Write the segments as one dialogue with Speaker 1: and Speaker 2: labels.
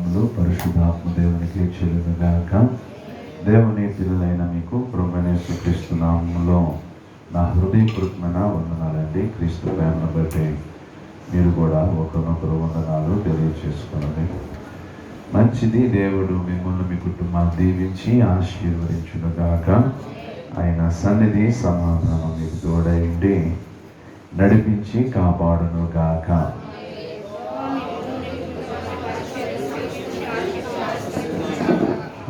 Speaker 1: మహిమలు పరిశుద్ధాత్మ దేవునికి చెల్లునుగాక. దేవుని పిల్లలైన మీకు ప్రభువైన యేసుక్రీస్తు నామములో నా హృదయపూర్వకమైన వందనాలండి. క్రీస్తు ప్రేమను బట్టి మీరు కూడా ఒకరినొకరు వందనాలు తెలియచేసుకున్నది మంచిది. దేవుడు మిమ్మల్ని మీ కుటుంబాన్ని దీవించి ఆశీర్వదించునుగాక. ఆయన సన్నిధి సమాధానం మీకు తోడై ఉండి నడిపించి కాపాడునుగాక.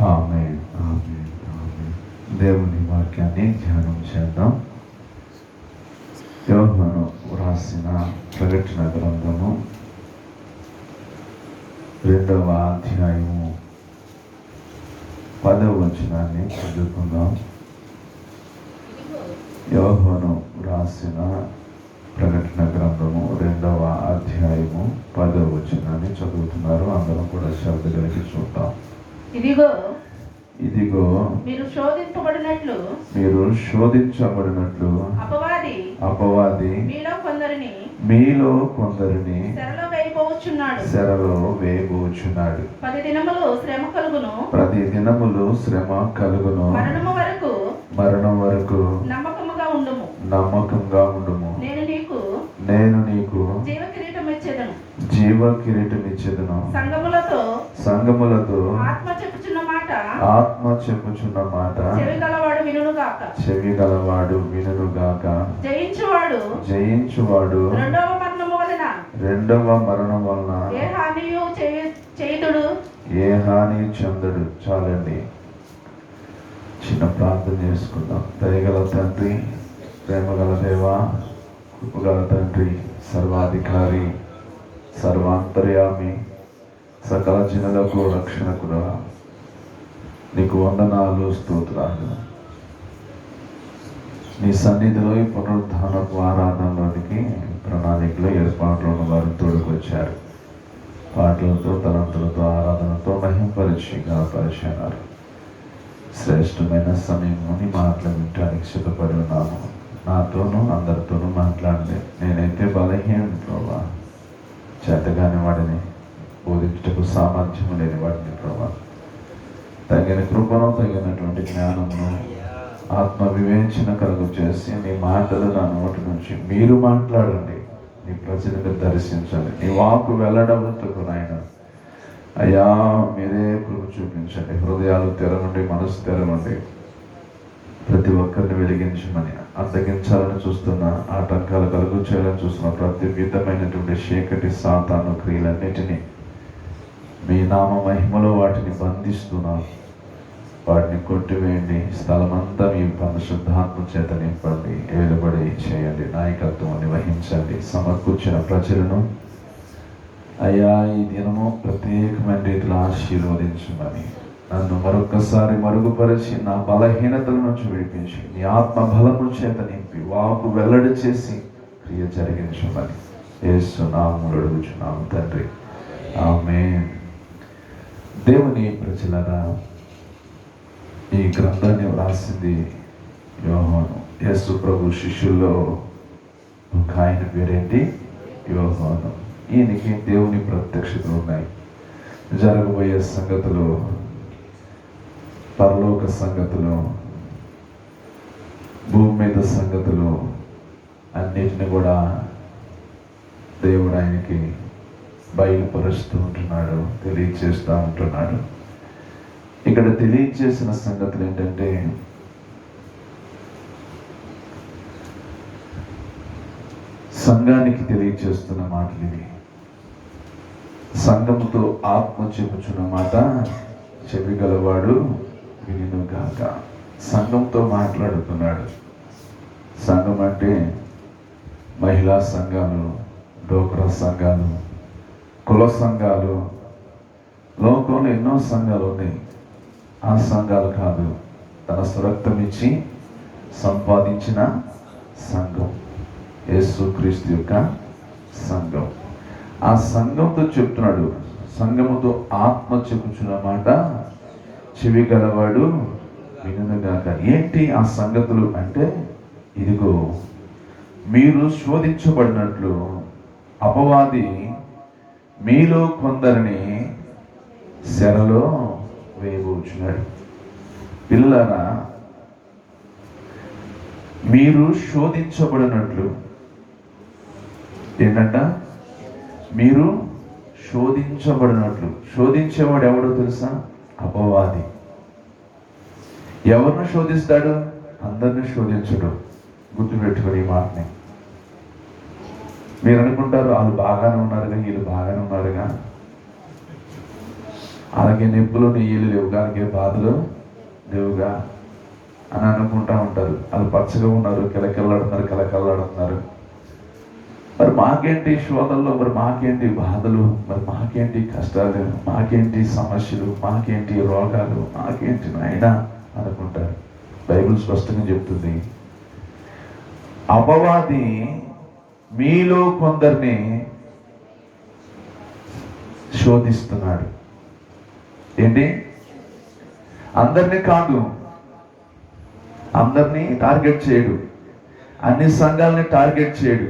Speaker 1: ఆమేన్, ఆమేన్, ఆమేన్. దేవుని వాక్యాన్ని ధ్యానం చేద్దాం. యోహాను రాసిన ప్రకటన గ్రంథము 2వ అధ్యాయము 10వ వచనాన్ని చదువుకుందాం. యోహాను రాసిన ప్రకటన గ్రంథము 2వ అధ్యాయము 10వ వచనాన్ని చదువుతున్నారు. అందరం కూడా శ్రద్ధ కలిగి చూద్దాం. ఇదిగో మీరు శోధించబడినట్లు అపవాది మీలో కొందరిని శరలో వేయబోచున్నాడు. ప్రతి దినములు శ్రమ కలుగును. మరణం వరకు నమ్మకంగా ఉండుము. నేను నీకు జీవ కిరీటం ఇచ్చేదను. సంగములతో ఆత్మ చెప్పుచున్న మాట చెవి గలవాడు వినుగాక. జయించువాడు రెండవ మరణం వలన ఏ హాని చెందడు. చాలండి, చిన్న ప్రార్థన చేసుకుందాం. దయగల తండ్రి, ప్రేమగల దేవా, కృపగల తండ్రి, సర్వాధికారి, సర్వాంతర్యామి, సకల జనులకు రక్షణకురా, నీకు వందనాలు, స్తోత్రాలు. నీ సన్నిధిలో ఈ పునరుద్ధానపు ఆరాధనలోనికి ప్రణాళికలో ఏర్పాట్లు ఉన్న వారు తోడుకొచ్చారు. పాటలతో, తలంతులతో, ఆరాధనతో మహింపరిచి గాపరిచారు. శ్రేష్టమైన సమయంలో నీ మాటలు వినటానికి సిద్ధపడి ఉన్నాము. నాతోనూ అందరితోనూ మాట్లాడండి. నేనైతే బలహీనుడు ప్రభా, చేతగాని వాడిని, బోధించుటకు సామర్థ్యం లేని వాడిని ప్రభా. తగిన కృపను, తగినటువంటి జ్ఞానమును, ఆత్మ వివేచన కలుగు చేసి నీ మాటలు నా నోటి నుంచి మీరు మాట్లాడండి. నీ ప్రజలను దర్శించండి. నీ వాక్కు వెల్లడవుతుకు నాయన అయ్యా, మీరే కృప చూపించండి. హృదయాలు తెరవండి, మనసు తెరవండి. ప్రతి ఒక్కరిని వెలిగించమని, అందగించాలని చూస్తున్న, ఆటంకాలు కలుగు చేయాలని చూస్తున్న ప్రతి విధమైనటువంటి చీకటి సాతాను క్రియలన్నిటినీ మీ నామ మహిమలో వాటిని బంధిస్తున్నాను. వాటిని కొట్టివేయండి. స్థలమంతా మీ పరిశుద్ధాత్మ చేత నింపండి, ఏలుబడి చేయండి, నాయకత్వాన్ని వహించండి. సమకూర్చిన ప్రజలను అయ్యా ఈ దినము ప్రత్యేకమైన రీతిలో ఆశీర్వదించమని, నన్ను మరొకసారి మరుగుపరిచి నా బలహీనతల నుంచి విడిపించి నీ ఆత్మ బలము చేత నింపి వాకు వెల్లడి చేసి క్రియ జరిగించమని యేసు నామములో అడుగుచున్నాము తండ్రి, ఆమేన్. దేవుని ప్రజలరా, ఈ గ్రంథాన్ని వ్రాసింది యోహాను. యేసు ప్రభు శిష్యుల్లో ఒక ఆయన పేరేంటి? యోహాను. ఈయనకి దేవుని ప్రత్యక్షతలు ఉన్నాయి. జరగబోయే సంగతులు, పరలోక సంగతులు, భూమి మీద సంగతులు అన్నిటిని కూడా దేవుడు ఆయనకి బయలుపరుస్తూ ఉంటున్నాడు, తెలియచేస్తూ ఉంటున్నాడు. ఇక్కడ తెలియచేసిన సంగతులు ఏంటంటే, సంఘానికి తెలియచేస్తున్న మాటలు ఇవి. సంఘముతో ఆత్మ చెప్పుచున్న మాట చెవి గలవాడు వినుగాక. సంఘంతో మాట్లాడుతున్నాడు. సంఘం అంటే మహిళా సంఘాలు, డోక్రా సంఘాలు, కుల సంఘాలు, లోకంలో ఎన్నో సంఘాలు ఉన్నాయి. ఆ సంఘాలు కాదు, తన స్వరక్తం ఇచ్చి సంపాదించిన సంఘం, యేసుక్రీస్తు యొక్క సంఘం. ఆ సంఘంతో చెప్తున్నాడు, సంఘముతో ఆత్మ చెప్పుచున్న మాట చెవి గలవాడు వినుగాక. ఏంటి ఆ సంగతులు అంటే, ఇదిగో మీరు శోధించబడినట్లు అపవాది మీలో కొందరిని శరలో వేయబోచున్నాడు. పిల్లలారా, మీరు శోధించబడినట్లు, ఏంటంట? మీరు శోధించబడినట్లు. శోధించేవాడు ఎవడో తెలుసా? అపవాది. ఎవరిని శోధిస్తాడు? అందరిని శోధించడు. గుర్తుపెట్టుకుని ఈ మాటని. మీరు అనుకుంటారు వాళ్ళు బాగానే ఉన్నారుగా, వీళ్ళు బాగానే ఉన్నారుగా, అలాగే నొప్పులు నెయ్యిలు లేవుగా, అలాగే బాధలు లేవుగా అని అనుకుంటా ఉంటారు. వాళ్ళు పచ్చగా ఉన్నారు, కిలకిల్లాడుతున్నారు. మరి మాకేంటి శోధనలు, మరి మాకేంటి బాధలు, మరి మాకేంటి కష్టాలు, మాకేంటి సమస్యలు, మాకేంటి రోగాలు, మాకేంటి నాయనా అనుకుంటారు. బైబిల్ స్పష్టంగా చెప్తుంది, అపవాది మీలో కొందరిని శోధిస్తున్నాడు. ఏంటి? అందరినీ కాదు, అందరినీ టార్గెట్ చేయడు, అన్ని సంఘాలని టార్గెట్ చేయడు,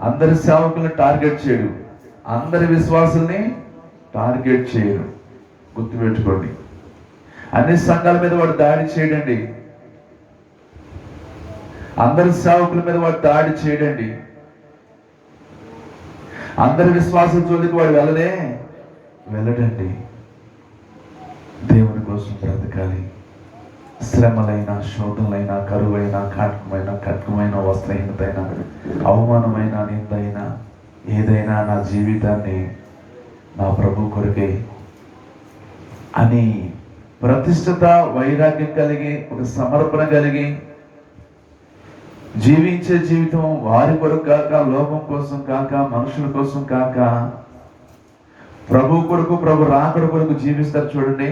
Speaker 1: అందరి సేవకుల్ని టార్గెట్ చేయడు, అందరి విశ్వాసుల్ని టార్గెట్ చేయడు. గుర్తుపెట్టుకోండి, అన్ని సంఘాల మీద వాడు దాడి చేయడండి, అందరి సేవకుల మీద వాడు దాడి చేయడండి, అందరి విశ్వాసం జోలికి వాడు వెళ్ళడండి. దేవుని కోసం బ్రతకాలి. శ్రమలైన, శోధనలైన, కరువైన, కట్కమైన వస్త్రహీనతైన, అవమానమైన, నిందైన, ఏదైనా నా జీవితాన్ని నా ప్రభు కొరకే అని ప్రతిష్ఠత, వైరాగ్యం కలిగి, ఒక సమర్పణ కలిగి జీవించే జీవితం వారి కొరకు కాక, లోకం కోసం కాక, మనుషుల కోసం కాక, ప్రభు కొరకు, ప్రభు రాకడ కొరకు జీవిస్తారు చూడండి.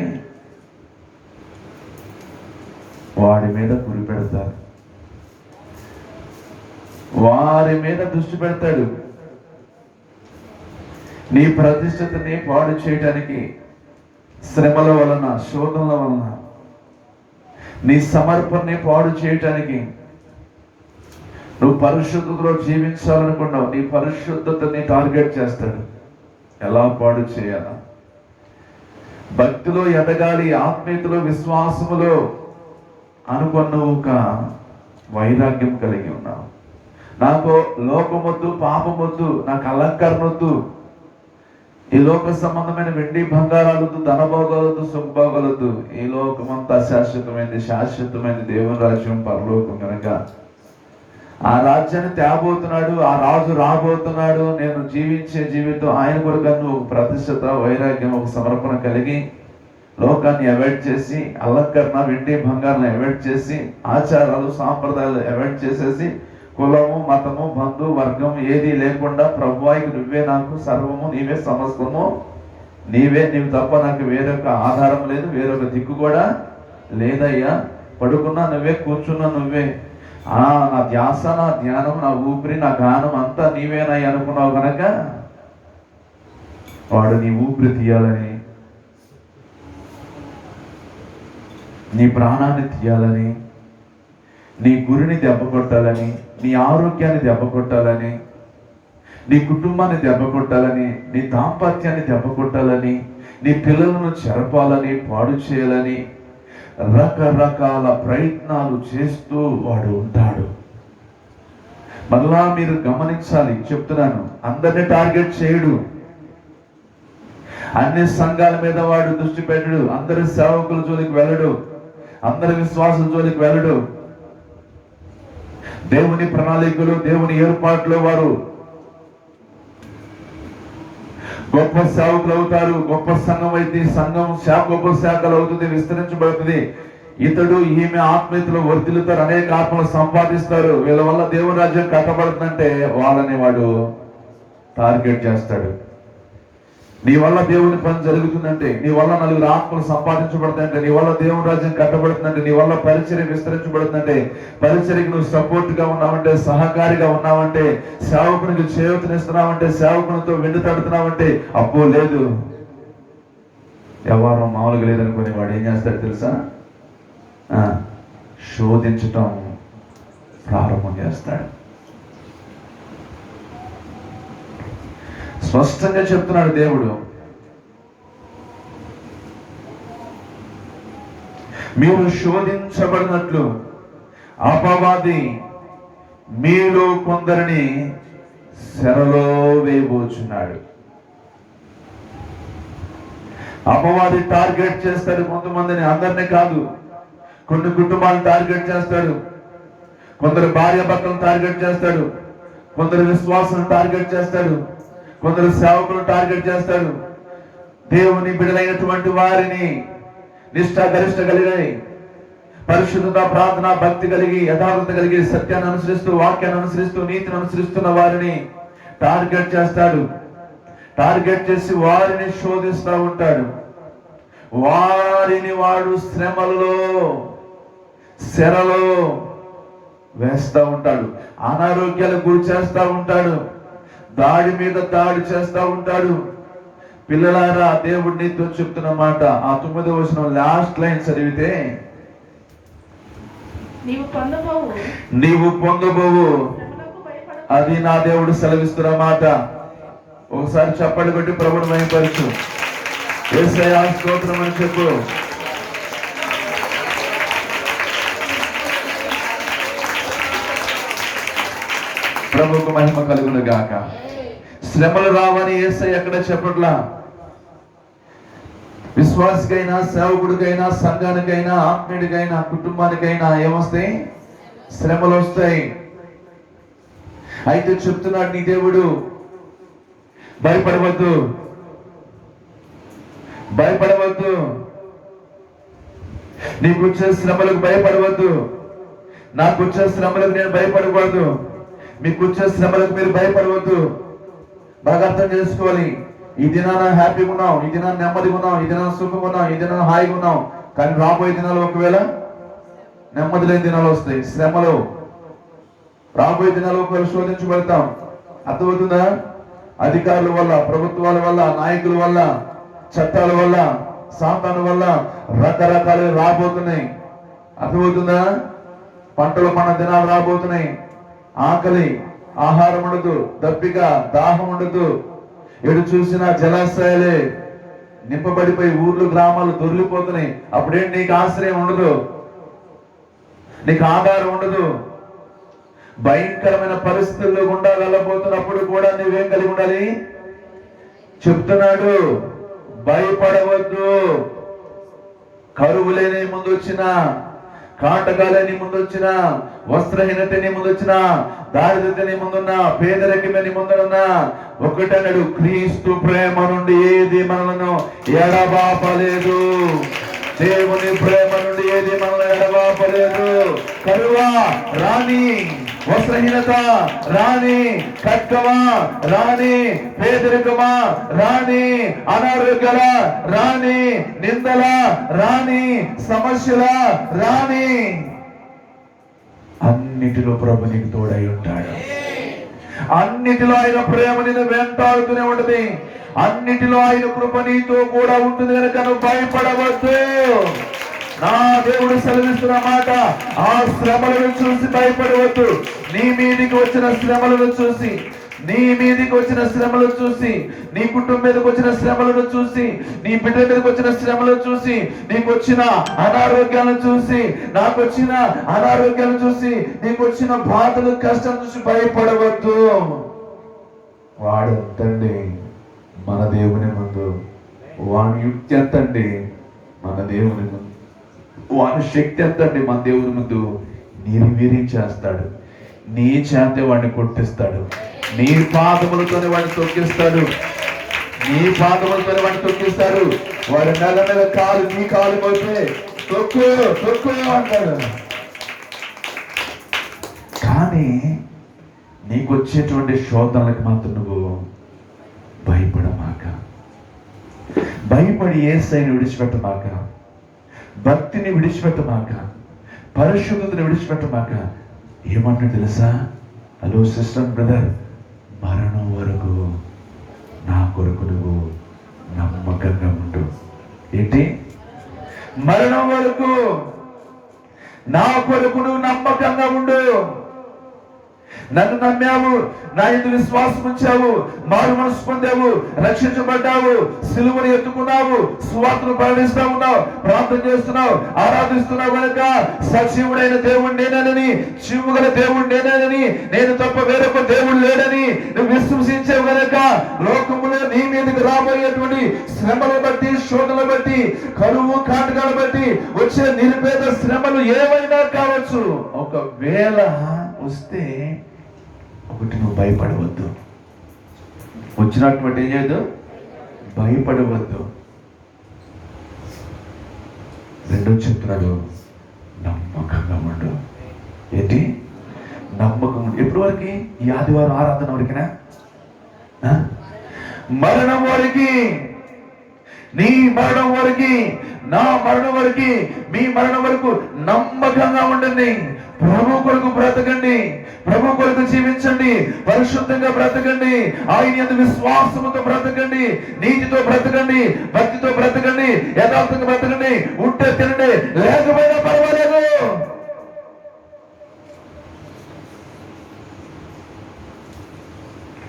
Speaker 1: వాడి మీద గురి పెడతారు, వారి మీద దృష్టి పెడతాడు. నీ ప్రతిష్టతని పాడు చేయడానికి, శ్రమల వలన, శోధనల వలన, నీ సమర్పణని పాడు చేయటానికి, నువ్వు పరిశుద్ధతలో జీవించాలనుకున్నావు, నీ పరిశుద్ధతని టార్గెట్ చేస్తాడు. ఎలా పాడు చేయాలా? భక్తిలో ఎదగాలి, ఆత్మీయతలో, విశ్వాసములో అనుకున్న ఒక వైరాగ్యం కలిగి ఉన్నావు. నాకు లోకమొద్దు, పాపమొద్దు, నాకు అలంకరణ వద్దు, ఈ లోక సంబంధమైన వెండి బంగారాలొద్దు, ధనభోగాలొద్దు, సుఖభోగాలొద్దు. ఈ లోకమంతా అశాశ్వతమైనది, శాశ్వతమైన దేవుని రాజ్యం పరలోకం కనుక ఆ రాజ్యాన్ని తేబోతున్నాడు, ఆ రాజు రాబోతున్నాడు. నేను జీవించే జీవితం ఆయన కొరకు ఒక ప్రతిష్టత, వైరాగ్యం, ఒక సమర్పణ కలిగి లోకాన్ని అవాయిడ్ చేసి, అలంకరణ, వెండి బంగారాలను అవాయిడ్ చేసి, ఆచారాలు, సాంప్రదాయాలు అవాయిడ్ చేసేసి, కులము, మతము, బంధు, వర్గం ఏది లేకుండా ప్రభువానికి నువ్వే నాకు సర్వము, నీవే సమస్తము, నీవు తప్ప నాకు వేరొక ఆధారం లేదు, వేరొక దిక్కు కూడా లేదయ్యా. పడుకున్నా నువ్వే, కూర్చున్నా నువ్వే, నా ధ్యాస, నా ధ్యానం, నా ఊపిరి, నా గానం అంతా నీవేనయ్య అనుకున్నావు కనుక వాడు నీ ఊపిరి తీయాలని, నీ ప్రాణాన్ని తీయాలని, నీ గురిని దెబ్బ కొట్టాలని, నీ ఆరోగ్యాన్ని దెబ్బ కొట్టాలని, నీ కుటుంబాన్ని దెబ్బ కొట్టాలని, నీ దాంపత్యాన్ని దెబ్బ కొట్టాలని, నీ పిల్లలను చెరపాలని, పాడు చేయాలని రకరకాల ప్రయత్నాలు చేస్తూ వాడు ఉంటాడు. మళ్ళా మీరు గమనించాలి, చెప్తున్నాను, అందరినీ టార్గెట్ చేయడు, అన్ని సంఘాల మీద వాడు దృష్టి పెట్టడు, అందరి సేవకుల జోలికి వెళ్ళడు, అందరి విశ్వాసుల జోలికి వెళ్ళడు. దేవుని ప్రణాళికలు, దేవుని ఏర్పాట్లు వారు గొప్ప సేవకులు అవుతారు. గొప్ప సంఘం అయితే సంఘం గొప్ప శాఖలు అవుతుంది, విస్తరించబడుతుంది. ఇతడు ఈమె ఆత్మీయతలో వర్ధిల్లుతారు, అనేక ఆత్మలు సంపాదిస్తారు. వీళ్ళ వల్ల దేవుని రాజ్యం కట్టబడుతుందంటే వాళ్ళని వాడు టార్గెట్ చేస్తాడు. నీ వల్ల దేవుని పని జరుగుతుందంటే, నీ వల్ల నలుగురు ఆత్మలు సంపాదించబడుతుందంటే, నీ వల్ల దేవుని రాజ్యం కట్టబడుతుందంటే, నీ వల్ల పరిచర్య విస్తరించబడుతుందంటే, పరిచర్యకు నువ్వు సపోర్ట్ గా ఉన్నావంటే, సహకారిగా ఉన్నావంటే, సేవకునికి చేయూతనిస్తున్నావంటే, సేవకునితో వెండి తడుతున్నావంటే, అబ్బో లేదు, వ్యవహారం మామూలుగా లేదనుకుని వాడు ఏం చేస్తాడు తెలుసా? శోధించటం ప్రారంభం చేస్తాడు. స్పష్టంగా చెప్తున్నాడు దేవుడు, మీరు శోధించబడినట్లు అపవాది మీలో కొందరిని శరలో వేయబోచున్నాడు. అపవాది టార్గెట్ చేస్తాడు కొంతమందిని, అందరినీ కాదు. కొన్ని కుటుంబాలను టార్గెట్ చేస్తాడు, కొందరు భార్య భర్తలను టార్గెట్ చేస్తాడు, కొందరు విశ్వాసం టార్గెట్ చేస్తాడు, కొందరు సేవకులను టార్గెట్ చేస్తాడు. దేవుని బిడ్డలైనటువంటి వారిని నిష్ఠాగరిష్ట కలిగి, పరిశుద్ధత, ప్రార్థన, భక్తి కలిగి, యథార్థత కలిగి, సత్యాన్ని అనుసరిస్తూ, వాక్యాన్ని అనుసరిస్తూ, నీతిని అనుసరిస్తున్న వారిని టార్గెట్ చేస్తాడు. టార్గెట్ చేసి వారిని శోధిస్తూ ఉంటాడు. వారిని వాడు శ్రమలలో, శరలో వేస్తూ ఉంటాడు. అనారోగ్యాలకు గురి చేస్తూ ఉంటాడు. దాడి మీద దాడి చేస్తూ ఉంటాడు. పిల్లలారా, దేవుడు నీతో చెప్తున్న మాట ఆ 9వ వచనం లాస్ట్ లైన్ చదివితే, నీవు పొందబోవు అది నా దేవుడు సెలవిస్తున్న మాట. ఒకసారి చప్పట్లు కొట్టి ప్రభువుని మహిమపరచు. యేసయ్యా స్తోత్రం అని చెప్పు. ప్రభువుకు మహిమ కలుగును గాక. శ్రమలు రావని యేసయ్య ఎక్కడ చెప్పట్లా. విశ్వాసికైనా, సేవకుడికైనా, సంఘానికైనా, ఆత్మీయుడికైనా, కుటుంబానికైనా ఏమొస్తాయి? శ్రమలు వస్తాయి. అయితే చెప్తున్నాడు నీ దేవుడు, భయపడవద్దు, భయపడవద్దు, నీకు వచ్చే శ్రమలకు భయపడవద్దు, నాకు వచ్చే శ్రమలకు నేను భయపడకూడదు, మీకు వచ్చే శ్రమలకు మీరు భయపడవద్దు. బాగా అర్థం చేసుకోవాలి. ఈ దినాన హ్యాపీగా ఉన్నాం, ఈ దినాన నెమ్మదిగా ఉన్నాం, ఈ దినాన సుఖంగా ఉన్నాం, ఈ దినాన హాయిగా ఉన్నాం. కానీ రాబోయే దినాలు ఒకవేళ నెమ్మది లేని దినాలు వస్తాయి, శ్రమలు. రాబోయే దినాలు ఒకవేళ శోధించబడతాం. అర్థమవుతుందా? అధికారుల వల్ల, ప్రభుత్వాల వల్ల, నాయకుల వల్ల, చట్టాల వల్ల, సాతాను వల్ల రకరకాలు రాబోతున్నాయి. అర్థమవుతుందా? పంటలు పండ దినాలు రాబోతున్నాయి. ఆకలి, ఆహారం ఉండదు, దప్పిక, దాహం ఉండదు. ఎడు చూసినా జలాశయాలే నింపబడిపోయి ఊర్లు, గ్రామాలు దొరికిపోతున్నాయి. అప్పుడేంటి? నీకు ఆశ్రయం ఉండదు, నీకు ఆధారం ఉండదు. భయంకరమైన పరిస్థితుల్లో గుండా వెళ్ళబోతున్నప్పుడు కూడా నువ్వేం కలిగి ఉండాలి? చెప్తున్నాడు, భయపడవద్దు. కరువులే నీ ముందు వచ్చినా, కాటకాలే నీ ముందు వచ్చినా, వస్త్రహీనత నీ ముందు వచ్చినా, దారిద్ర్యత నీ ముందున్నా, పేదరికమే నీ ముందున్నా, ఒకటన్నాడు, క్రీస్తు ప్రేమ నుండి ఏది మనలను ఎడబాపలేదు. దేవుని ప్రేమ నుండి ఏది మనల్ని ఎడబాపలేదు. కరువా రాని, వస్త్రహీనత రాని, ఖడ్గమా రాని, పేదరికమా రాని, అనారోగ్యాల రాని, నిందల రాని, సమస్యల రాని, అన్నిటిలో ప్రభు నీకు తోడై ఉంటాడు. అన్నిటిలో ఆయన ప్రేమ నిన్ను వెంటాడుతూనే ఉంటది. అన్నిటిలో ఆయన కృప నీతో కూడా ఉంటుంది కనుక నువ్వు భయపడవద్దు. నా దేవుడు సెలవిస్తున్న మాట, ఆ శ్రమలను చూసి భయపడవద్దు. నీ మీదికి వచ్చిన శ్రమలను చూసి, నీ మీదికి వచ్చిన శ్రమలు చూసి, నీ కుటుంబం మీదకి వచ్చిన శ్రమలను చూసి, నీ బిడ్డ మీదకి వచ్చిన శ్రమలను చూసి, నీకు వచ్చిన అనారోగ్యాలను చూసి, నాకు వచ్చిన అనారోగ్యాలను చూసి, నీకు వచ్చిన బాధలు, కష్టం చూసి భయపడవద్దు. వాడంతండి మన దేవుని ముందు, వాని యుక్తి ఎంతండి మన దేవుని ముందు, వాని శక్తి ఎంతండి మన దేవుని ముందు నిర్వీర్యం చేస్తాడు. నీ చేతే వాడిని కొట్టిస్తాడు, నీ పాదములతోనే వాడిని తొక్కిస్తాడు, నీ పాదములతోనే వాడిని తొక్కిస్తాడు. వాడి నెల మీద కాలు, నీ కాలు పోతే తొక్కు తొక్కు అంటాడు. కానీ నీకు వచ్చేటువంటి శోధనలకు మాత్రం నువ్వు భయపడమాక, భయపడి యేసయ్యను విడిచిపెట్టమాక, భక్తిని విడిచిపెట్టమాక, పరిశుద్ధతను విడిచిపెట్టమాక. ఏమన్నా తెలుసా? హలో సిస్టర్, బ్రదర్, మరణం వరకు నా కొరకు నువ్వు నమ్మకంగా ఉండు. ఏంటి? మరణం వరకు నా కొరకు నువ్వు నమ్మకంగా ఉండు. నన్ను నమ్మావు, నా యందు విశ్వాసం ఉంచావు, మారు మనసు పొందావు, రక్షించబడ్డావు, సిలువను ఎత్తుకున్నావు, సువార్తను ప్రకటిస్తా ఉన్నావు, ప్రార్థన చేస్తున్నావు, ఆరాధిస్తున్నావు కనుక సజీవుడైన దేవుడు నేనని, జీవగల దేవుడు నేనని, నేను తప్ప వేరొక దేవుడు లేడని నువ్వు విశ్వసించావు కనుక లోకములో నీ మీదకి రాబోయేటువంటి శ్రమలు బట్టి, శోధనలు బట్టి, కరువు కాటకాలు బట్టి వచ్చే నిరుపేద శ్రమలు ఏవైనా కావచ్చు, ఒకవేళ వస్తే ఒకటి నువ్వు భయపడవద్దు. వచ్చినటువంటి ఏం చేయదు, భయపడవద్దు. రెండో చెప్తున్నాడు, నమ్మకంగా ఉండు. ఏంటి? నమ్మకం ఉండు. ఎప్పటి వరకు? ఈ ఆదివారం ఆరాధన వరకేనా? మరణం వరకు, నీ మరణం వరకు, నా మరణం వరకు, మీ మరణం వరకు నమ్మకంగా ఉండండి. ప్రభు కొరకు బ్రతకండి, ప్రభు కొరకు జీవించండి, పరిశుద్ధంగా బ్రతకండి, ఆయన యందు విశ్వాసముతో బ్రతకండి, నీతితో బ్రతకండి, భక్తితో బ్రతకండి, యథార్థంగా బ్రతకండి. ఉంటే తినండి, లేకపోయినా పర్వాలేదు.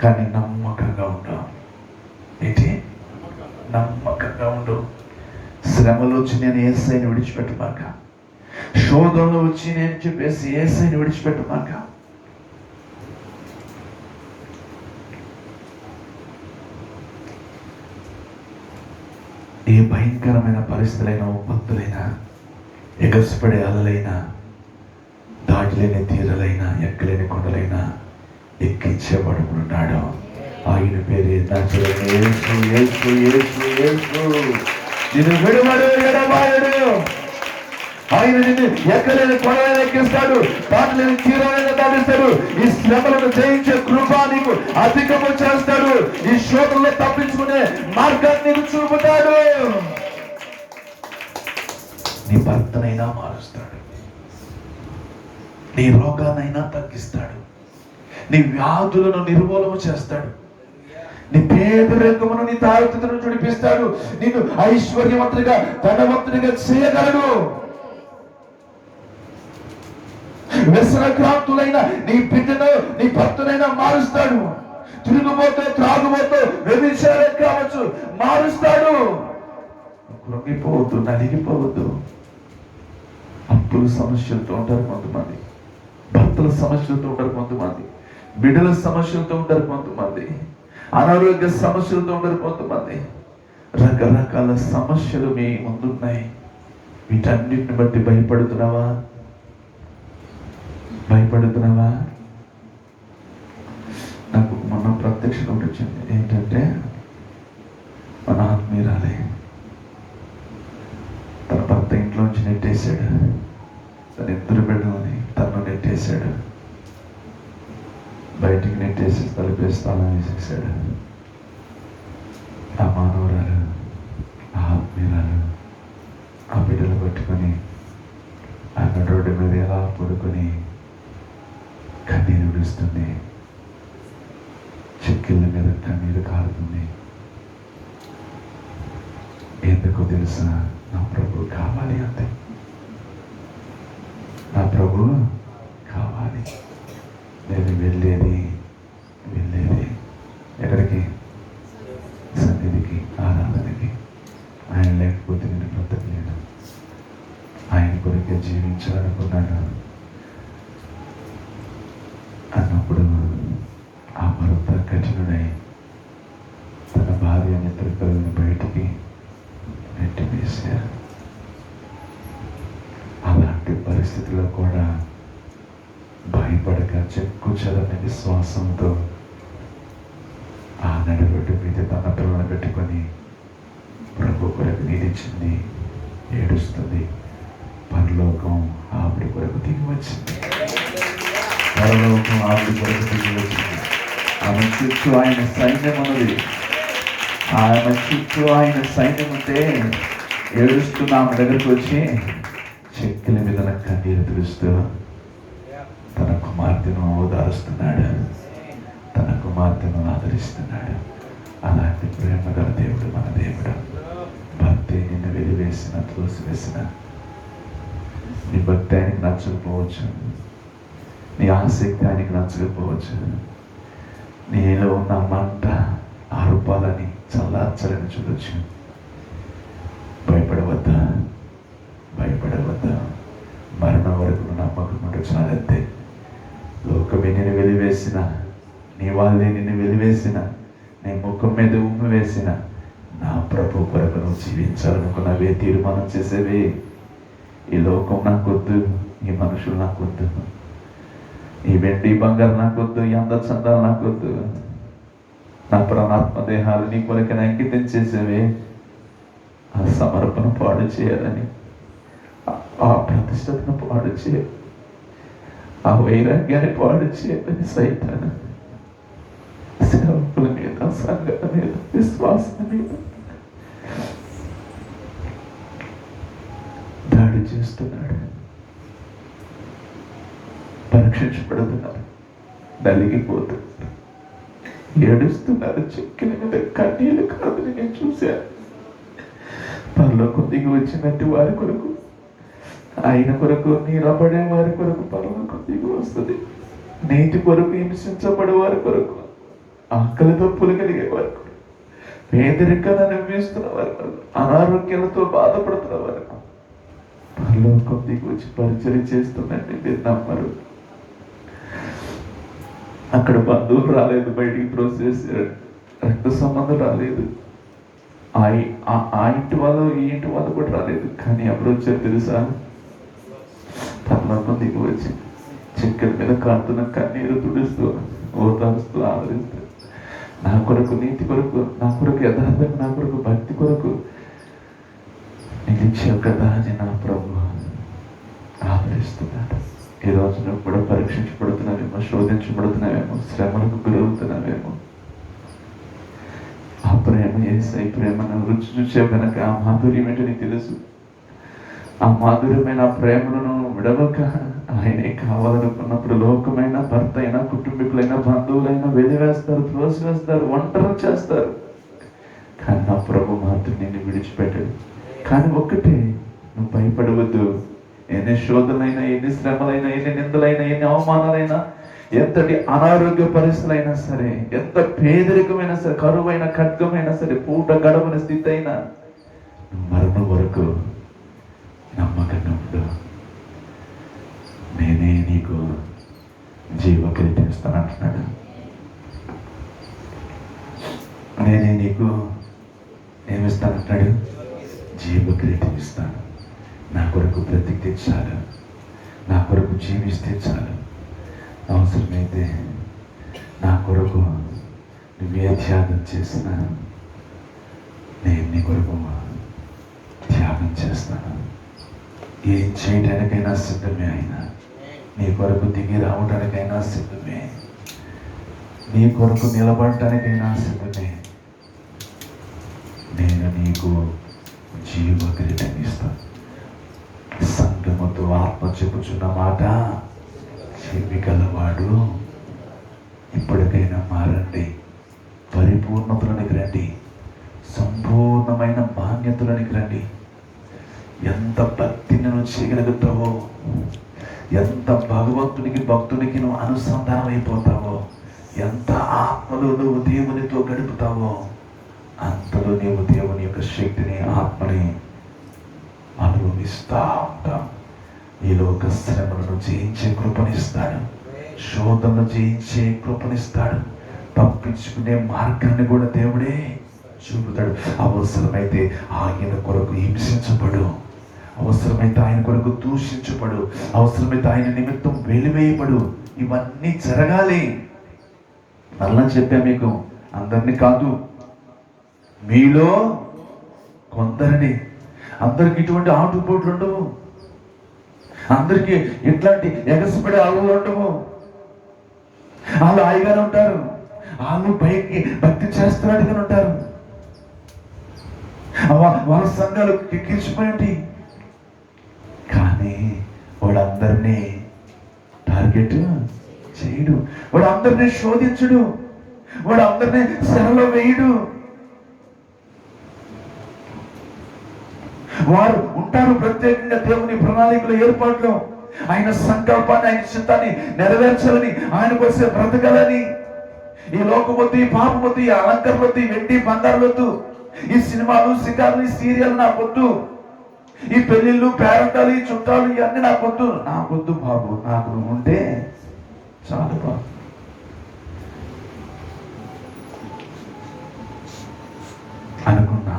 Speaker 1: కానీ నమ్మకంగా ఉండు. ఏంటి? నమ్మకంగా ఉండు. శ్రమలు వచ్చి నేను యేసయ్యని విడిచిపెట్టమాక, శోధనలు వచ్చి నేను చెప్పేసి యేసయ్యని విడిచిపెట్టమాక. ఏ భయంకరమైన పరిస్థితులైనా, విపత్తులైనా, ఎగసిపడే అలలైనా, దాటిలేని తీరలైనా, ఎక్కలేని కొండలైనా ఎక్కించేవాడుకున్నాడు. ఆయన పేరు నిన్ను విడువడు, ఎడబాయడు. ఆయన నిన్ను ఎక్కలేని కొండలైనా ఎక్కిస్తాడు, దాటిలేని తీరాలైనా దాటిస్తాడు. ఈ శ్రమలను జయించే కృప నీకు అధికము చేస్తాడు. ఈ శోధనలో తప్పించుకునే మార్గాన్ని నీకు చూపుతాడు. నీ భర్తనైనా మారుస్తాడు, నీ రోగాన్నైనా తగ్గిస్తాడు, నీ వ్యాధులను నిర్మూలన చేస్తాడు, నీ పేదరికమును, నీ తారుతను చూడిపిస్తాడు. నిన్ను ఐశ్వర్యవంతుడిగా, ధనవంతుడిగా చేయగలడు. వ్యసనక్రాంతులైన నీ బిడ్డను, నీ భర్తనైనా మారుస్తాడు. తిరుగుబోతూ, త్రాగుబోతూ, వ్యభిచారం కావచ్చు, మారుస్తాడు. కృంగిపోవద్దు, నలిగిపోవద్దు. అప్పుల సమస్యలతో ఉంటారు కొంతమంది, భర్తల సమస్యలతో ఉంటారు కొంతమంది, బిడ్డల సమస్యలతో ఉంటారు కొంతమంది, అనారోగ్య సమస్యలతో ఉంటారు కొంతమంది. రకరకాల సమస్యలు మీ ముందున్నాయి. వీటన్నిటిని బట్టి భయపడుతున్నావా? భయపడుతున్నావా? నాకు మొన్న ప్రత్యక్షత ఒకటి వచ్చింది. ఏంటంటే, మన ఆత్మీయురాలే తన భర్త ఇంట్లోంచి నెట్టేశాడు, తన ఇద్దరు బిడ్డలని తను నెట్టేశాడు, బయటికి నెట్టేసి తలుపేస్తాను వేసేసాడు. ఆ మానవరాలు, ఆ ఆత్మీయురాలు ఆ బిడ్డలు పట్టుకొని ఆమె రోడ్డు మీద ఎలా పడుకొని కన్నీరు విడుస్తుంది, చెక్కిళ్ళ మీద కన్నీరు కారుతుంది. ఎందుకో తెలుసా? నా ప్రభు కావాలి, అంతే. నా ప్రభు కావాలి. నేను వెళ్ళేది ఎక్కడికి? సన్నిధికి, ఆరాధనకి. ఆయన లేకపోతే నేను బ్రతకలేను. ఆయన కొరికే జీవించాలనుకున్నాను అన్నప్పుడు ఆ భర్త కఠినుడై తన భార్య నిద్రకలను బయటికి నెట్టివేశారు. అలాంటి పరిస్థితుల్లో కూడా భయపడక, చెక్కు చెదని విశ్వాసంతో ఆ నడిబొడ్డు మీద తన పిల్లలను పెట్టుకొని ప్రభు కొరకు నిలిచింది, ఏడుస్తుంది. పరలోకం ఆవిడ కొరకు దిగి వచ్చింది, పరలోకం ఆవిడ కొరకు దిగి వచ్చింది. ఆమె చుట్టూ ఆయన సైన్యం ఉన్నది. ఆమె చుట్టూ ఆయన సైన్యం ఉంటే ఏడుస్తున్న ఆమె దగ్గరకు వచ్చి చెక్కుల మీద కన్నీరు తుడుస్తూ తన కుమార్తెను ఓదారుస్తున్నాడు, తన కుమార్తెను ఆదరిస్తున్నాడు. అలాంటి ప్రేమ గల దేవుడు మన దేవుడు. భక్తి నిన్ను వెలివేసిన, త్రోసివేసిన, నీ భక్తి ఆయనకి నచ్చకపోవచ్చు, నీ ఆసక్తి ఆయనకి నచ్చకపోవచ్చు. నీలో ఉన్న మంట ఆరుపాలని చల్లార్చాలని చూడొచ్చు. భయపడవద్దా, భయపడవద్దా. మరణం వరకు నమ్మకం ఉంటే చాలంతే. లోకమే నిన్ను వెలివేసిన, నీ వాళ్ళే నిన్ను వెలివేసిన, నీ ముఖం మీద ఉమ్ము వేసిన, నా ప్రభు కొరకు నువ్వు జీవించాలనుకున్నవే, తీర్మానం చేసేవే. ఈ లోకం నాకొద్దు, ఈ మనుషులు నాకొద్దు, ఈ వెండి బంగారు నాకొద్దు, ఈ అంద చందాలు నాకొద్దు. నా ప్రాణాత్మ దేహాలు నీ కొరకైనా అంకితం చేసేవే. ఆ సమర్పణ పాడు చేయాలని, ఆ ప్రతిష్టతను పాడు చేయాలి, ఆ వైరాగ్యాన్ని పాడు చేయాలని సైతాను సేవకుల మీద, సంఘాల మీద, విశ్వాసం మీద దాడి చేస్తున్నాడు. పరీక్షించబడుతున్నారు, నలిగిపోతున్నారు, ఏడుస్తున్నారు. చెక్కిన మీద కన్నీళ్ళు కాదని నేను చూశాను. పరలోకం దిగి వచ్చినట్టు వారి కొరకు, ఆయన కొరకు నీరబడే వారి కొరకు పరలోకం దిగి వస్తుంది. నీతి కొరకు హింసించబడే వారి కొరకు, ఆకలి తప్పులు కలిగే వారి కొరకు, పేదరికాన్ని అనుభవిస్తున్న వారి కొరకు, అనారోగ్యాలతో బాధపడుతున్న వారి కొరకు పరలోకం దిగి వచ్చి పరిచయం చేస్తుందండి. మీరు నమ్మరు. అక్కడ బంధువులు రాలేదు, బయటికి ప్రోసెస్ రక్త సంబంధం రాలేదు, ఆ ఇంటి వాళ్ళు ఈ ఇంటి వాళ్ళు కూడా రాలేదు. కానీ ఎవరు వచ్చారు తెలుసా? పరలోకం దిగి వచ్చి చెక్కల మీద కారుతున్న కన్నీరు తుడుస్తూ, ఓదారుస్తూ, ఆదరిస్తూ, నా కొరకు, నీతి కొరకు, నా కొరకు యథార్థం, నా కొరకు భక్తి కొరకు నిలిచావు కదా అని నా ప్రభు ఆదరిస్తున్నాడు. ఈ రోజు నువ్వు కూడా పరీక్షించబడుతున్నావేమో, శోధించబడుతున్నావేమో, శ్రమలకు గురవుతున్నావేమో. ఆ ప్రేమ, యేసయ్య ప్రేమను రుచి చూసే కనుక ఆ మాధుర్యం ఏంటో నీకు తెలుసు. ఆ మాధుర్యమైన ప్రేమను విడవక ఆయనే కావాలనుకున్నప్పుడు లోకమైన, భర్త అయినా, కుటుంబీకులైనా, బంధువులైనా వెలివేస్తారు, త్రోసివేస్తారు, ఒంటరి చేస్తారు. కానీ నా ప్రభు మాత్రం నిన్ను విడిచిపెట్టాడు. కానీ ఒక్కటే, నువ్వు భయపడవద్దు. ఎన్ని శోధనైనా, ఎన్ని శ్రమలైనా, ఎన్ని నిందలైనా, ఎన్ని అవమానాలైనా, ఎంతటి అనారోగ్య పరిస్థితులైనా సరే, ఎంత పేదరికమైనా సరే, కరువైన ఖడ్గమైనా సరే, పూట గడవని స్థితి అయినా, మరణం వరకు నమ్మకంగా ఉండు. నేనే నీకు జీవకిరీటం ఇస్తానంటున్నాడు. నేనే నీకు ఏమిస్తానంటున్నాడు? జీవకిరీటం ఇస్తాను. నా కొరకు బ్రతికితే చాలు, నా కొరకు జీవిస్తే చాలు. అవసరమైతే నా కొరకు నువ్వే త్యాగం చేసినా నేను నీ కొరకు త్యాగం చేస్తాను. ఏం చేయడానికైనా సిద్ధమే. ఆయన నీ కొరకు దిగి రావడానికైనా సిద్ధమే, నీ కొరకు నిలబడటానికైనా సిద్ధమే. నేను నీకు జీవకిరీటం ఇస్తాను. సంగముతో ఆత్మ చెప్పుచున్న మాట చెవి గలవాడు ఇప్పటికైనా మారండి, పరిపూర్ణతలోనికి రండి, సంపూర్ణమైన మాన్యతలోనికి రండి. ఎంత భక్తిని నువ్వు చేయగలుగుతావో, ఎంత భగవంతునికి భక్తునికి నువ్వు అనుసంధానం అయిపోతావో, ఎంత ఆత్మలో నువ్వు దేవునితో గడుపుతావో, అంతలో నీవు దేవుని యొక్క శక్తిని, ఆత్మని అనుభవిస్తా ఉంటాం. ఈ లోక శ్రమలను జయించే కృపనిస్తాడు, శోధనలు జయించే కృపనిస్తాడు, తప్పించుకునే మార్గాన్ని కూడా దేవుడే చూపుతాడు. అవసరమైతే ఆయన కొరకు హింసించబడు, అవసరమైతే ఆయన కొరకు దూషించబడు, అవసరమైతే ఆయన నిమిత్తం వెలివేయబడు. ఇవన్నీ జరగాలి. మళ్ళా చెప్పా మీకు, అందరినీ కాదు, మీలో కొందరిని. అందరికి ఇటువంటి ఆటుపోట్లు ఉండవు, అందరికీ ఇట్లాంటి ఎగసిపడే అలలు ఉండవు. వాళ్ళు హాయిగానే ఉంటారు, వాళ్ళు పైకి భక్తి చేస్తున్నట్టుగా ఉంటారు. వాళ్ళ సంఘాలు కిక్కిరిచిపోయింది. కానీ వాడు అందరినీ టార్గెట్ చేయడు, వాడు అందరినీ శోధించడు, వాడు అందరినీ శరలో వేయడు. వారు ఉంటారు ప్రత్యేకంగా దేవుని ప్రణాళికల ఏర్పాట్లో. ఆయన సంకల్పాన్ని, ఆయన చిత్తాన్ని నెరవేర్చాలని, ఆయన కోసం బ్రతకాలని. ఈ లోకమొద్దు, ఈ పాపమొద్దు, ఈ అలంకరణలొద్దు, ఈ వెండి బంగారులొద్దు, ఈ సినిమాలు, షికార్లు, ఈ సీరియల్ నాకొద్దు, ఈ పెళ్లిళ్ళు, పేరంటాలు, ఈ చుట్టాలు, ఇవన్నీ నాకొద్దు. నాకొద్దు బాబు, నాకు నువ్వు ఉంటే చాలు బాబు అనుకున్నా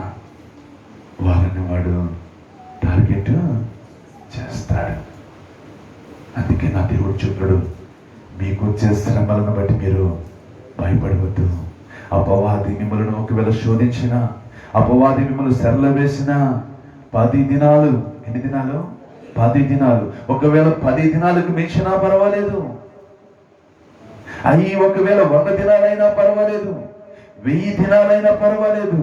Speaker 1: వాళ్ళని వాడు టార్గెట్ చేస్తాడు. అందుకే నా దేవుడు చెప్పాడు, మీకు వచ్చే శ్రమలను బట్టి మీరు భయపడవద్దు. అపవాది మిమ్మల్ని ఒకవేళ శోధించిన, అపవాది మిమ్మల్ని సెరలో వేసిన 10 దినాలు, ఎన్ని దినాలు? 10 దినాలు. ఒకవేళ 10 దినాలకు మించినా పర్వాలేదు, అవి ఒకవేళ 100 దినాలైనా పర్వాలేదు, 1000 దినాలైనా పర్వాలేదు,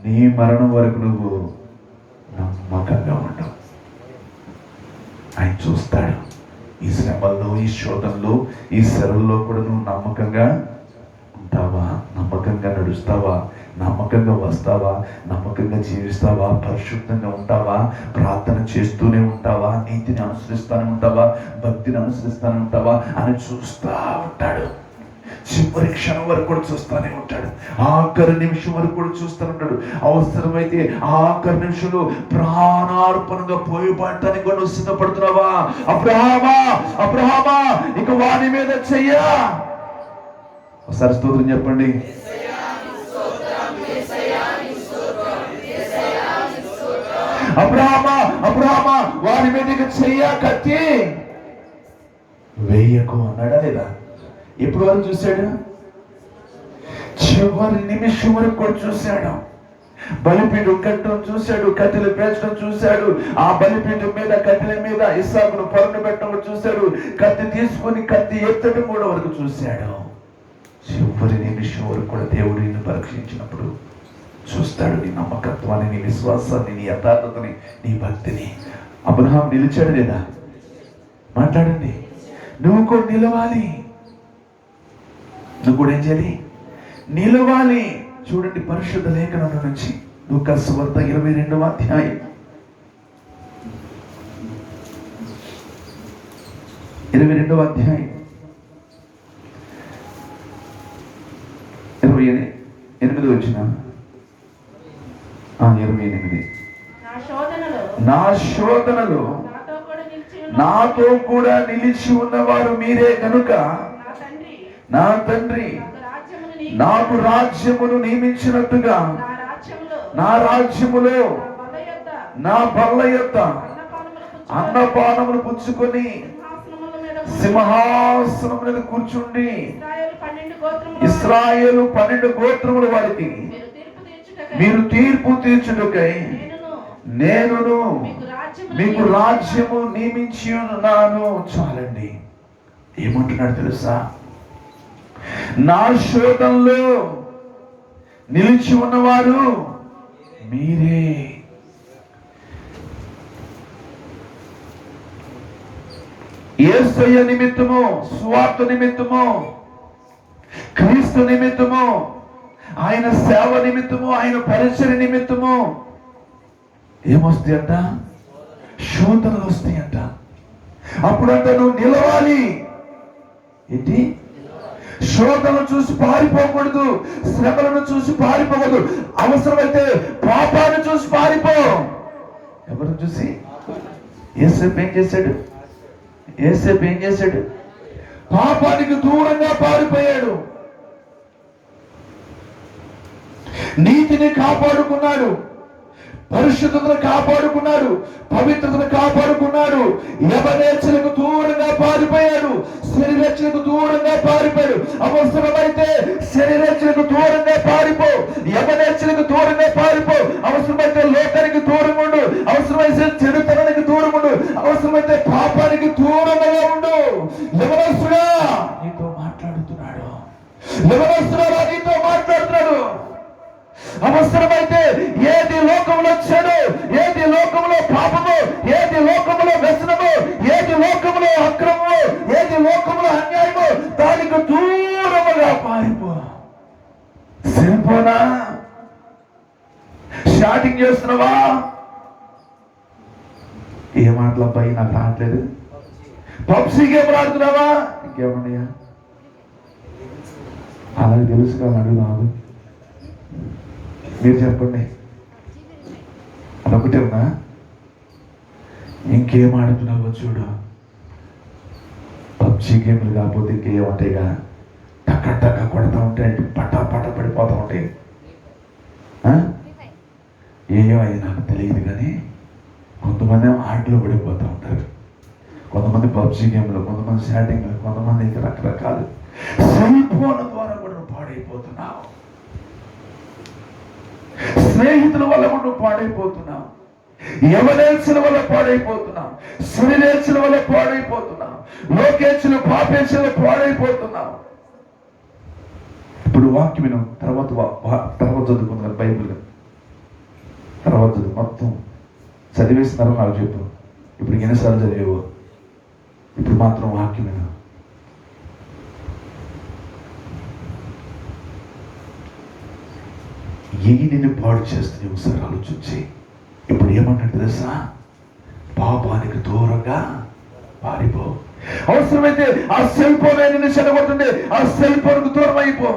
Speaker 1: నీ మరణం వరకు నువ్వు నమ్మకంగా ఉండవు. ఆయన చూస్తాడు. ఈ శ్రమల్లో, ఈ శోధనలో, ఈ శ్రమల్లో కూడా నువ్వు నమ్మకంగా ఉంటావా? నమ్మకంగా నడుస్తావా? నమ్మకంగా వస్తావా? నమ్మకంగా జీవిస్తావా? పరిశుద్ధంగా ఉంటావా? ప్రార్థన చేస్తూనే ఉంటావా? నీతిని అనుసరిస్తూనే ఉంటావా? భక్తిని అనుసరిస్తూనే ఉంటావా అని చూస్తా ఉంటాడు. చివరి క్షణం వరకు కూడా చూస్తూనే ఉంటాడు. ఆఖరి నిమిషం వరకు కూడా చూస్తూనే ఉంటాడు. అవసరమైతే ఆఖరి నిమిషంలో ప్రాణార్పణగా పోయిపడటానికి కూడా నువ్వు సిద్ధపడుతున్నావా? అబ్రహామా, అబ్రహామా, ఇక వాని మీద చెయ్యా. ఒకసారి స్తోత్రం చెప్పండి. అబ్రహామా, అబ్రహామా, వాని మీద ఇక చెయ్యా, కత్తి వేయకు అన్నాడా లేదా? ఎప్పుడు వరకు చూశాడు? చివరి నిమిషం వరకు కూడా చూశాడు. బలిపీఠం కట్టడం చూశాడు, కట్టెలు పేర్చడం చూశాడు, ఆ బలిపీఠం మీద, కట్టెల మీద ఇస్సాకును పొరను పెట్టడం చూశాడు, కత్తి తీసుకొని కత్తి ఎత్తడం కూడా వరకు చూశాడు. చివరి నిమిషం వరకు కూడా దేవుడు నిన్ను పరీక్షించినప్పుడు చూస్తాడు నీ నమ్మకత్వాన్ని, నీ విశ్వాసాన్ని, నీ యథార్థతని, నీ భక్తిని. అబ్రహాం నిలిచాడు లేదా? మాట్లాడండి. నువ్వు కూడా నిలవాలి. నువ్వు కూడా ఏం చేయాలి? నిలవాలి. చూడండి, పరిశుద్ధ లేఖనం నుంచి లూకా సువార్త 22వ అధ్యాయం 22వ అధ్యాయం 28 వచ్చిన 28. నా శోధనలో నాతో కూడా నిలిచి ఉన్నవారు మీరే గనుక నా తండ్రి నాకు రాజ్యమును నియమించినట్టుగా నా రాజ్యములో నా బల్ల యొద్ద అన్నపానమును పుచ్చుకొని సింహాసనం మీద కూర్చుండి ఇశ్రాయేలు 12 గోత్రముల వారికి మీరు తీర్పు తీర్చుటకై నేనును మీకు రాజ్యము నియమించి ఉన్నాను. చాలండి. ఏమంటున్నాడు తెలుసా? నా శోధనలో నిలిచి ఉన్నవారు మీరే. యేసయ్య నిమిత్తము, స్వార్థ నిమిత్తము, క్రీస్తు నిమిత్తము, ఆయన సేవ నిమిత్తము, ఆయన పరిచయ నిమిత్తము ఏమొస్తాయంట? శోధనలు వస్తాయంట. అప్పుడంట నువ్వు నిలవాలి. ఏంటి? శోధనలు చూసి పారిపోకూడదు, శ్రమలను చూసి పారిపోకూడదు. అవసరమైతే పాపాన్ని చూసి పారిపో. ఎవరు చూసి? యేసేపు ఏం చేశాడు? యేసేపు ఏం చేశాడు? పాపానికి దూరంగా పారిపోయాడు. నీతిని కాపాడుకున్నాడు, పరిశుద్ధతను కాపాడుకున్నాడు, పవిత్రతను కాపాడుకున్నాడు. యవనేచ్ఛలకు దూరంగా పారిపోయాడు, శరీరేచ్ఛలకు దూరంగా పారిపోయాడు. అవసరమైతే శరీరేచ్ఛలకు దూరంగా పారిపో, యవనేచ్ఛలకు దూరంగా పారిపో. అవసరమైతే లోకానికి దూరంగా ఉండు, అవసరమైతే చెడుతనానికి దూరంగా ఉండు, అవసరమైతే పాపానికి దూరంగా ఉండు. యవనస్తుడా నీతో మాట్లాడుతున్నాడు, యవనస్తుడా నీతో మాట్లాడుతున్నాడు. అవసరమైతే ఏది లోకంలో చెడు, ఏది లోకంలో పాపము, ఏది లోకంలో వ్యసనము, ఏది లోకంలో అక్రమము, ఏది లోకంలో అన్యాయము, దానికి దూరముగా పారిపో. సరిపోనా? షాటింగ్ చేస్తున్నావా? ఏ మాటలు అబ్బాయి నాకు రావట్లేదు. పబ్జీ గేమ్ ఆడుతున్నావా? ఇంకేమన్నాయా? అలాగే తెలుసు కదా, అడుగుదాము. మీరు చెప్పండి, అదొకటే ఉన్నా? ఇంకేం ఆడుతున్నావో చూడు. పబ్జీ గేమ్లు కాకపోతే ఇంకేమంటాయిగా, టక్క టక్క కొడతా ఉంటాయి, పటా పట పడిపోతూ ఉంటాయి. ఏమో అయ్యి నాకు తెలియదు, కానీ కొంతమంది ఆటలో పడిపోతూ ఉంటారు, కొంతమంది పబ్జీ గేమ్లో, కొంతమంది చాటింగ్లో, కొంతమంది ఇంకా రకరకాలు. సెల్ ఫోన్ ద్వారా కూడా నువ్వు పాడైపోతున్నావు. స్నేహితుల వల్ల కూడా నువ్వు పాడైపోతున్నావు. ఎవరేల్చిన వల్ల పాడైపోతున్నావు. సునిలేల్చిన వల్ల పాడైపోతున్నావు. లోకేచ్చిన పాపేచ్చిన పాడైపోతున్నావు. ఇప్పుడు వాక్యం విను, తర్వాత చదువుకుందాం. బైబిల్ తర్వాత చదువు, మొత్తం చదివేస్తున్నారో నాకు చెప్పు. ఇప్పుడు ఎన్నిసార్లు చదివేవో, ఇప్పుడు మాత్రం వాక్యం విను. నిన్ను పాడు చేస్తుంది ఒకసారి ఆలోచించి. ఇప్పుడు ఏమంటాడు తెలుసా? పాపానికి దూరంగా పారిపో. అవసరమైతే ఆ సెల్ ఫోన్ నిన్ను చెడగొట్టుండే, ఆ సెల్ ఫోన్కు దూరం అయిపో.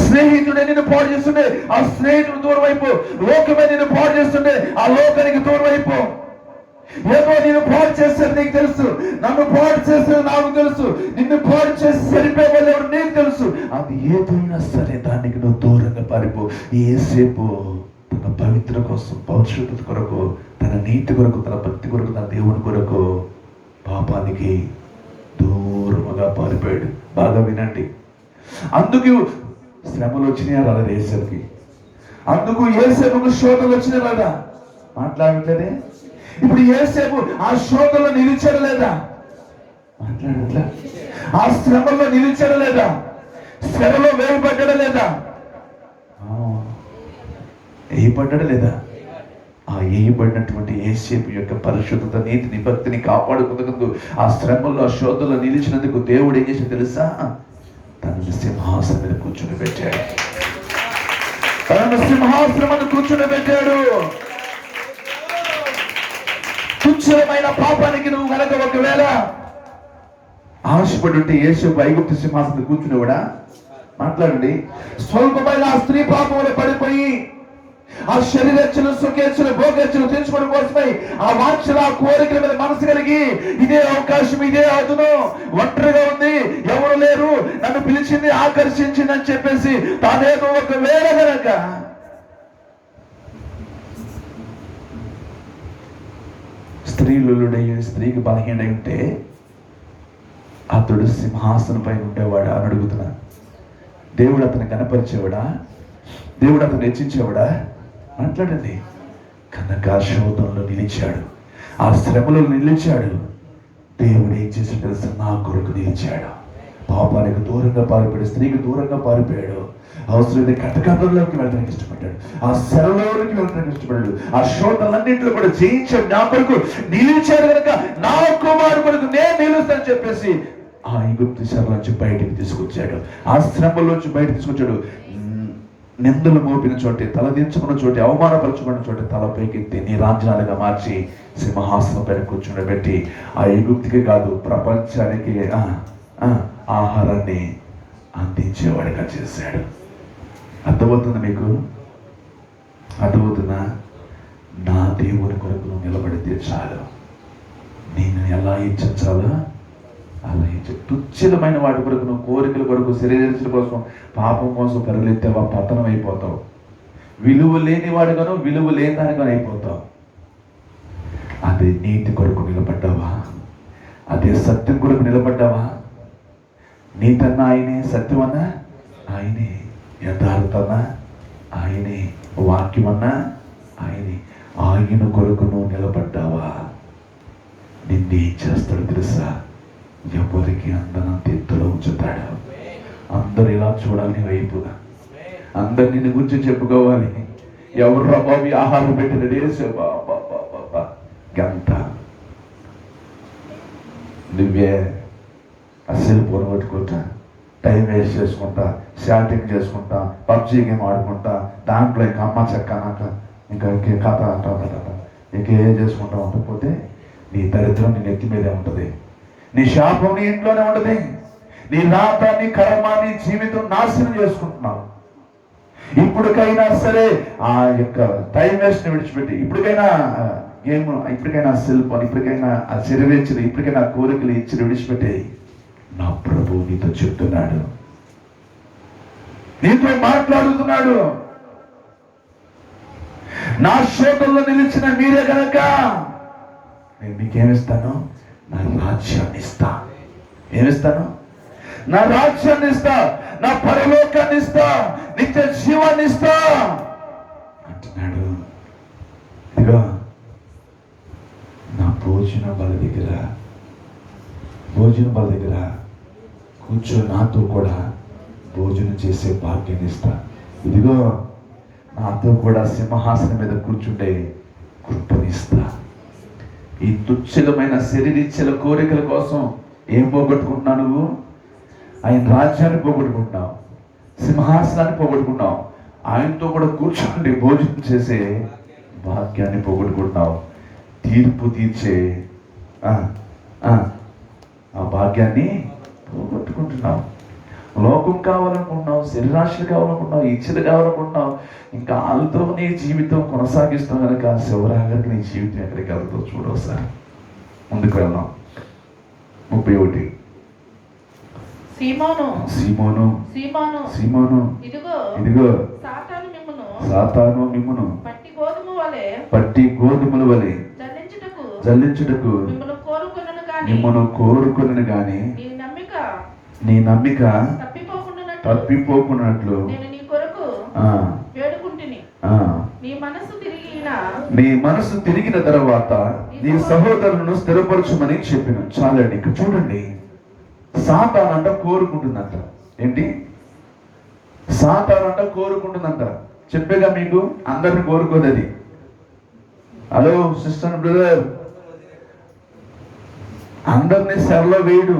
Speaker 1: స్నేహితుడే నిన్ను పాడు చేస్తుండే, ఆ స్నేహితుడు దూరం అయిపో. లోకమే నిన్ను పాడు చేస్తుండే, ఆ లోకానికి దూరం అయిపో. ఏదో నేను పాడు చేస్తాను నీకు తెలుసు, నన్ను పాడు చేస్తాను నాకు తెలుసు, నిన్ను పాడు చేసి సరిపోయేవాళ్ళు ఎవరు నీకు తెలుసు. అది ఏదైనా సరే దానికి నువ్వు దూరంగా పారిపో. ఏసేపు తన పవిత్ర కోసం, పరిశుద్ధత కొరకు, తన నీతి కొరకు, తన భక్తి కొరకు, తన దేవుని కొరకు పాపానికి దూరముగా పారిపోయాడు. బాగా వినండి. అందుకు శ్రమలు వచ్చినాయి అలా ఏసేపుకి. అందుకు ఏసేపుకు శోధనలు వచ్చినాయి కదా, మాట్లాడట్లేదే. ఇప్పుడు ఏసేపు ఆ శోధనలో నిలిచాడు లేదా? మాట్లాడట్లా. ఆ శ్రమలో నిలిచాడు లేదా? శ్రమలో వేయబడ్డాడు లేదా? వేయబడ్డాడు లేదా? ఆ వేయబడినటువంటి ఏసేపు యొక్క పరిశుద్ధత, నీతిని, భక్తిని కాపాడుకున్నందుకు, ఆ శ్రమల్లో, ఆ శోధనలో నిలిచినందుకు దేవుడు ఏం చేసి తెలుసా? తనను సింహాసనం మీద కూర్చొని పెట్టాడు. తనను సింహాసనం మీద కూర్చొని పెట్టాడు. తుచ్చమైన పాపానికి నువ్వు కనుక ఒకవేళ ఆశపడి ఉంటే యేసేపు ఐగుప్తు సింహాసనం కూర్చునేవాడా? మాట్లాడండి. స్వల్పమైన ఆ స్త్రీ పాపంలో పడిపోయి ఆ శరీరేచ్ఛలు, సుఖేచ్ఛలు, భోగేచ్ఛలు తెచ్చుకోవడం కోసమై ఆ వాంఛల, ఆ కోరికల మీద మనసు కలిగి, ఇదే అవకాశం, ఇదే అదును, ఒంటరిగా ఉంది, ఎవరు లేరు, నన్ను పిలిచింది, ఆకర్షించింది అని చెప్పేసి తానేదో ఒకవేళ గనక స్త్రీకి బలహీనై ఉంటే అతడు సింహాసనం పైన ఉండేవాడా అని అడుగుతున్నా. దేవుడు అతను కనపరిచేవాడా? దేవుడు అతను హెచ్చించేవాడా? మాట్లాడండి. కనుక శోధనలో నిలిచాడు, ఆ శ్రమలో నిలిచాడు. దేవుడు ఏం చేసి తెలుసు? నా కొరకు నిలిచాడు. పాపానికి దూరంగా పారిపోయాడు, స్త్రీకి దూరంగా పారిపోయాడు. అవసరమైతే కటకటంలోకి వెళ్ళడానికి ఇష్టపడ్డాడు, ఆ శరలోకి వెళ్ళడానికి ఇష్టపడ్డాడు. ఆ శోధనలన్నింటిలో కూడా జయించాడు. నా కొరకు నిలిచాడు కనుక నా కుమారుడు కొరకు నేను నిలుస్తానని చెప్పేసి ఆ ఐగుప్తు శర నుంచి బయటికి తీసుకొచ్చాడు. ఆ శ్రమలోంచి బయటకు తీసుకొచ్చాడు. నిందలు మోపిన చోటే, తలదించుకున్న చోటే, అవమానపరచుకున్న చోటే తలపైకెత్తి నీ రాజ్యాలుగా మార్చి సింహాసనం పైన కూర్చుండబెట్టి ఆ ఐగుప్తుకే కాదు ప్రపంచానికి ఆహారాన్ని అందించేవాడిగా చేశాడు. అర్థమవుతుంది మీకు? అర్థమవుతుందా? నా దేవుని కొరకు నువ్వు నిలబడితే చాలు, నేను ఎలా ఇచ్చాలో అలా ఇచ్చ. తుచ్చలమైన వాటి కొరకు, నువ్వు కోరికల కొరకు, శరీరాల కోసం, పాపం కోసం పరులెత్తావా, పతనం అయిపోతావు. విలువ లేని వాడుగాను, విలువ లేని దానిగాను అయిపోతావు. అదే నీతి కొరకు నిలబడ్డావా? అదే సత్యం కొరకు నిలబడ్డావా? నీతన్నా ఆయనే, సత్యం అన్నా ఆయనే, యథార్థన్నా ఆయనే, వాక్యం అన్నా ఆయనే. ఆయన కొరకు నువ్వు నిలబడ్డావా? నిన్నేం చేస్తాడు తెలుసా? ఎవరికి అందనంత ఎత్తులో ఉంచుతాడు. అందరు ఇలా చూడాలి నీ వైపుగా, అందరు నిన్ను గురించి చెప్పుకోవాలి. ఎవరు బాబు ఆహారం పెట్టిన గంట నువ్వే అస్సలు పొరగొట్టుకుంటా, టైం వేస్ట్ చేసుకుంటా, చాటింగ్ చేసుకుంటా, పబ్జీ గేమ్ ఆడుకుంటా, దాంట్లో ఇంకా అమ్మ చెక్క ఇంకా కథ అంటా ఇక ఏం చేసుకుంటా ఉండకపోతే నీ దరిద్రం నీ నెత్తి మీదే ఉంటుంది, నీ శాపం నీ ఇంట్లోనే ఉంటుంది, నీ రాత నీ కర్మ నీ జీవితం నాశనం చేసుకుంటున్నావు. ఇప్పటికైనా సరే ఆ యొక్క టైం వేస్ట్ విడిచిపెట్టి, ఇప్పటికైనా గేమ్, ఇప్పటికైనా సెల్ ఫోన్, ఇప్పటికైనా ఆ చెరువేచ్చిన, ఇప్పటికైనా కోరికలు ఇచ్చి విడిచిపెట్టి నా ప్రభు నీతో చెప్తున్నాడు, నీతో మాట్లాడుతున్నాడు. నా శోధంలో నిలిచిన మీరే గనక నేను మీకేమిస్తాను? నా రాజ్యాన్ని ఇస్తా. ఏమిస్తాను? నా రాజ్యాన్ని ఇస్తా, నా పరలోకాన్ని ఇస్తా, నిత్య జీవాన్ని ఇస్తా అంటున్నాడు. ఇదిగో నా భోజన బల దగ్గర కూర్చో, నాతో కూడా భోజనం చేసే భాగ్యాన్ని ఇస్తా. ఇదిగో నాతో కూడా సింహాసనం మీద కూర్చుంటే కృపనిస్తా. ఈ తుచ్చలమైన శరీరీచ్ఛల కోరికల కోసం ఏం పోగొట్టుకుంటున్నావు నువ్వు? ఆయన రాజ్యాన్ని పోగొట్టుకుంటున్నావు, సింహాసనాన్ని పోగొట్టుకుంటున్నావు, ఆయనతో కూడా కూర్చోండి భోజనం చేసే భాగ్యాన్ని పోగొట్టుకుంటున్నావు. తీర్పు తీర్చే ఆ భాగ్యాన్ని పోగొట్టుకుంటున్నావు. లోకం కావాలనుకుంటున్నావు, శరీరాశలు కావాలనుకుంటున్నావు, ఇచ్చలు కావాలనుకుంటున్నావు. ఇంకా వాళ్ళతో నీ జీవితం కొనసాగిస్తావు కనుక శివరాగరికి నీ జీవితం ఎక్కడికి వెళ్తావు చూడవు సార్. ముందుకు వెళ్దాం. 31. సీమోను ఇదిగో సాతాను మిమ్మును పట్టి గోధుమల వలె జల్లించుటకు మిమ్మను కోరుకొనను గాని నీ నమ్మిక తప్పిపోకున్నట్లు నీ మనసు తిరిగిన తర్వాత నీ సహోదరులను స్థిరపరచుమని చెప్పిన. చాలండి. ఇక్కడ చూడండి, సాతానంట కోరుకుంటుందంట. ఏంటి? సాతానంట కోరుకుంటుందంట. చెప్పేగా మీకు, అందరిని కోరుకోదు అది. హలో సిస్టర్ బ్రదర్, అందరినీ సెరలో వేయడు,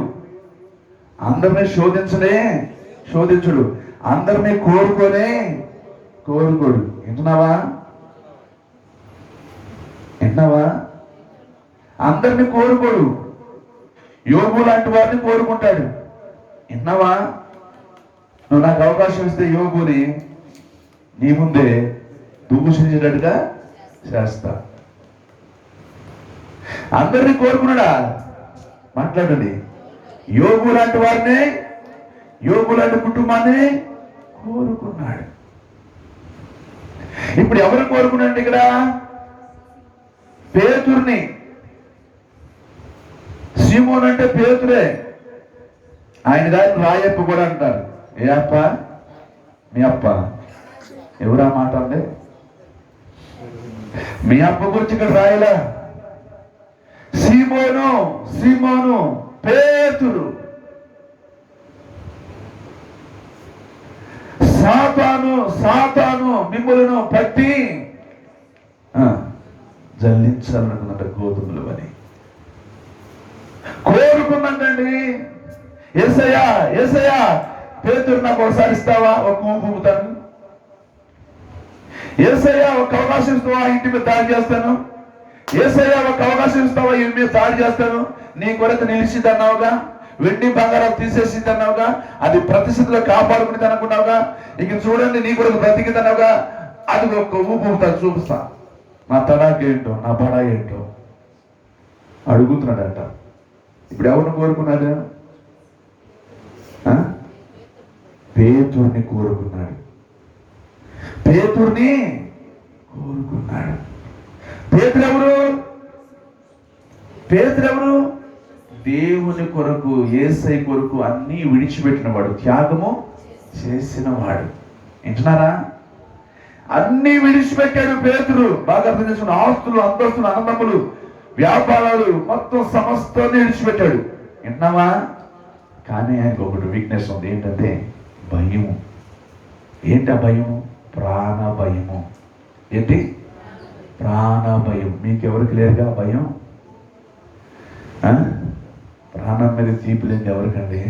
Speaker 1: అందరినీ శోధించుడు, అందరినీ కోరుకోడు. వింటున్నావా? అందరినీ కోరుకోడు. యోగు లాంటి వారిని కోరుకుంటాడు. విన్నావా? నువ్వు నాకు అవకాశం ఇస్తే యోగుని నీ ముందే దూషించేటట్టుగా చేస్తా. అందరినీ కోరుకున్నాడా? మాట్లాడండి. యోగు లాంటి వారిని, యోగు లాంటి కుటుంబాన్ని కోరుకున్నాడు. ఇప్పుడు ఎవరు కోరుకున్నాడు? ఇక్కడ పేతుర్ని. సీమోన్ అంటే పేతురే. ఆయన గారిని రాయప్ప కూడా అంటారు. ఏ అప్ప? మీ అప్ప. ఎవరా మాట అండి? మీ అప్ప గురించి ఇక్కడ రాయలా. సీమోను పేతురు. సాతాను మిమ్ములను పట్టి జల్లించాలనుకున్నట్ట గోధుమలు అని కోరుకున్నాండి. యేసయ్యా పేతురు నాకు ఒకసారి ఇస్తావా? ఒక ఊపుతాను. యేసయ్యా ఒక అవకాశం ఇస్తావా? ఇంటి మీద దాడి చేస్తాను. యేసయ్యా ఒక అవకాశం ఇస్తావా? ఇంటి మీద దాడి చేస్తాను. నీ కొరకు నిలిచింది అన్నావుగా, వెండి బంగారాలు తీసేసింది అన్నావుగా, అది ప్రతిష్ఠితిలో కాపాడుకునేది అనుకున్నావుగా, ఇక చూడండి నీ కొరకు బ్రతికింది అన్నావుగా, అది ఒక ఊపుతాను, చూపిస్తా. నా తడాకేంటో, నా బడా ఏంటో అడుగుతున్నాడట. ఇప్పుడు ఎవరిని కోరుకున్నాడు? పేతుర్ని కోరుకున్నాడు. పేతురెవరు? దేవుని కొరకు, యేసయ్య కొరకు అన్నీ విడిచిపెట్టిన వాడు, త్యాగము చేసిన వాడు. వింటున్నారా? అన్నీ విడిచిపెట్టాడు పేతురు. బాగా అర్థం చేసుకున్న ఆస్తులు, అంతస్తులు, అన్నదమ్ములు, వ్యాపారాలు, మొత్తం సమస్తాన్ని విడిచిపెట్టాడు. విన్నావా? కానీ ఆయనకు ఒకటి వీక్నెస్ ఉంది. ఏంటంటే భయము. ఏంటి ఆ భయము? ప్రాణ భయము. ఏంటి? ప్రాణ భయం. మీకెవరికి లేదుగా భయం? ప్రాణం మీద తీపి లేదు ఎవరికండి?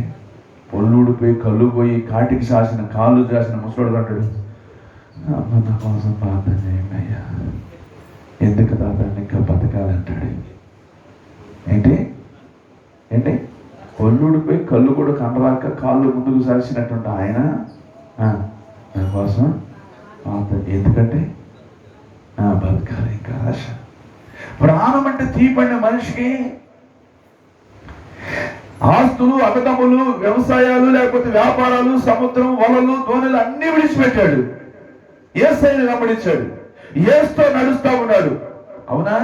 Speaker 1: పొల్లుడిపోయి, కళ్ళు పోయి, కాటికి కాళ్ళు చాసిన ముసలోడు అంటాడు, అమ్మ నా కోసం ప్రార్థన చేయండి అయ్యా. ఎందుకు తాతండి? కళ్ళుడిపోయి కళ్ళు కూడా కనరాక కాళ్ళు ముందుకు సాల్చినటువంటి ఆయన దానికోసం ఎందుకంటే బతకాలి ఇంకా ఆశ. ప్రాణం అంటే తీపడిన మనిషికి ఆస్తులు, అన్నదమ్ములు, వ్యవసాయాలు, లేకపోతే వ్యాపారాలు, సముద్రం, వలలు, దోణులు అన్ని విడిచిపెట్టాడు. యేసయ్యను వెంబడించాడు, యేసుతో నడుస్తా ఉన్నాడు. అవునా?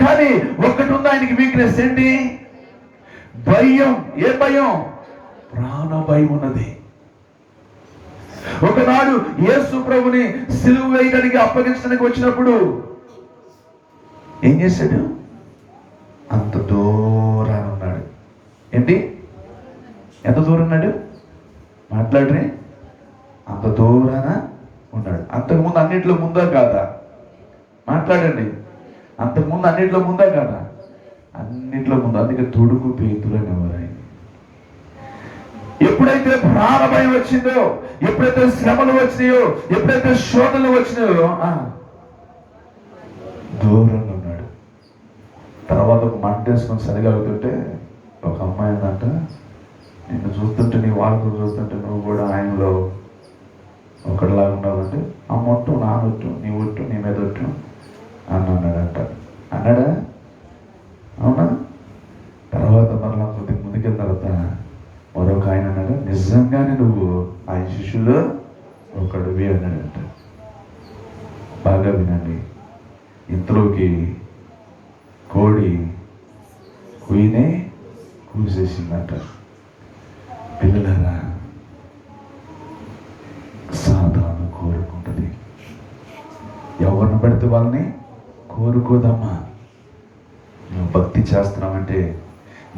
Speaker 1: కానీ ఒక్కటి ఉంది ఆయనకి వీక్నెస్. ఏంటి? భయం. ఏ భయం? ప్రాణ భయం ఉన్నది. ఒకనాడు యేసు ప్రభుని సిలువ వేయడానికి అప్పగించడానికి వచ్చినప్పుడు ఏం చేశాడు? అంత దూరాన ఉన్నాడు. ఏంటి? ఎంత దూరం ఉన్నాడు? మాట్లాడరే. అంత దూరాన ఉన్నాడు. అంతకుముందు అన్నింటిలో ముందా కాదా? మాట్లాడండి. అంతకుముందు అన్నింటిలో ముందా కాదా? అన్నింటిలో ముందు. అందుకే తొడుగు పేతులు అనేవారు ఆయన. ఎప్పుడైతే ప్రాణ భయం వచ్చిందో, ఎప్పుడైతే శ్రమలు వచ్చినాయో, ఎప్పుడైతే శోధనలు వచ్చినాయో దూరంగా ఉన్నాడు. తర్వాత ఒక మంట వేసుకొని సరిగలుగుతుంటే ఒక అమ్మాయి ఉందంట, నిన్ను చూస్తుంటే, నీ వాళ్ళకు చూస్తుంటే నువ్వు కూడా ఆయనలో ఒకటిలాగా ఉన్నావంటే, అమ్మ ఒట్టు, నానొట్టు, నీ ఒట్టు, నీ మీద ఒట్టు అని అన్నాడంట. అన్నాడా? అవునా? తర్వాత మరలా కొద్దిగా ముందుకెళ్ళిన తర్వాత మరొక ఆయన అన్నాడు, నిజంగానే నువ్వు ఆయన శిష్యులో ఒకడివి అన్నాడంట. బాగా వినండి. ఇంతలోకి కోడి కుయినే కూసేసిందంట. పిల్లలారా, సాధారణ కోరుకుంటుంది. ఎవరిని పెడితే వాళ్ళని కోరుకోదమ్మా. నువ్వు భక్తి చేస్తున్నావంటే,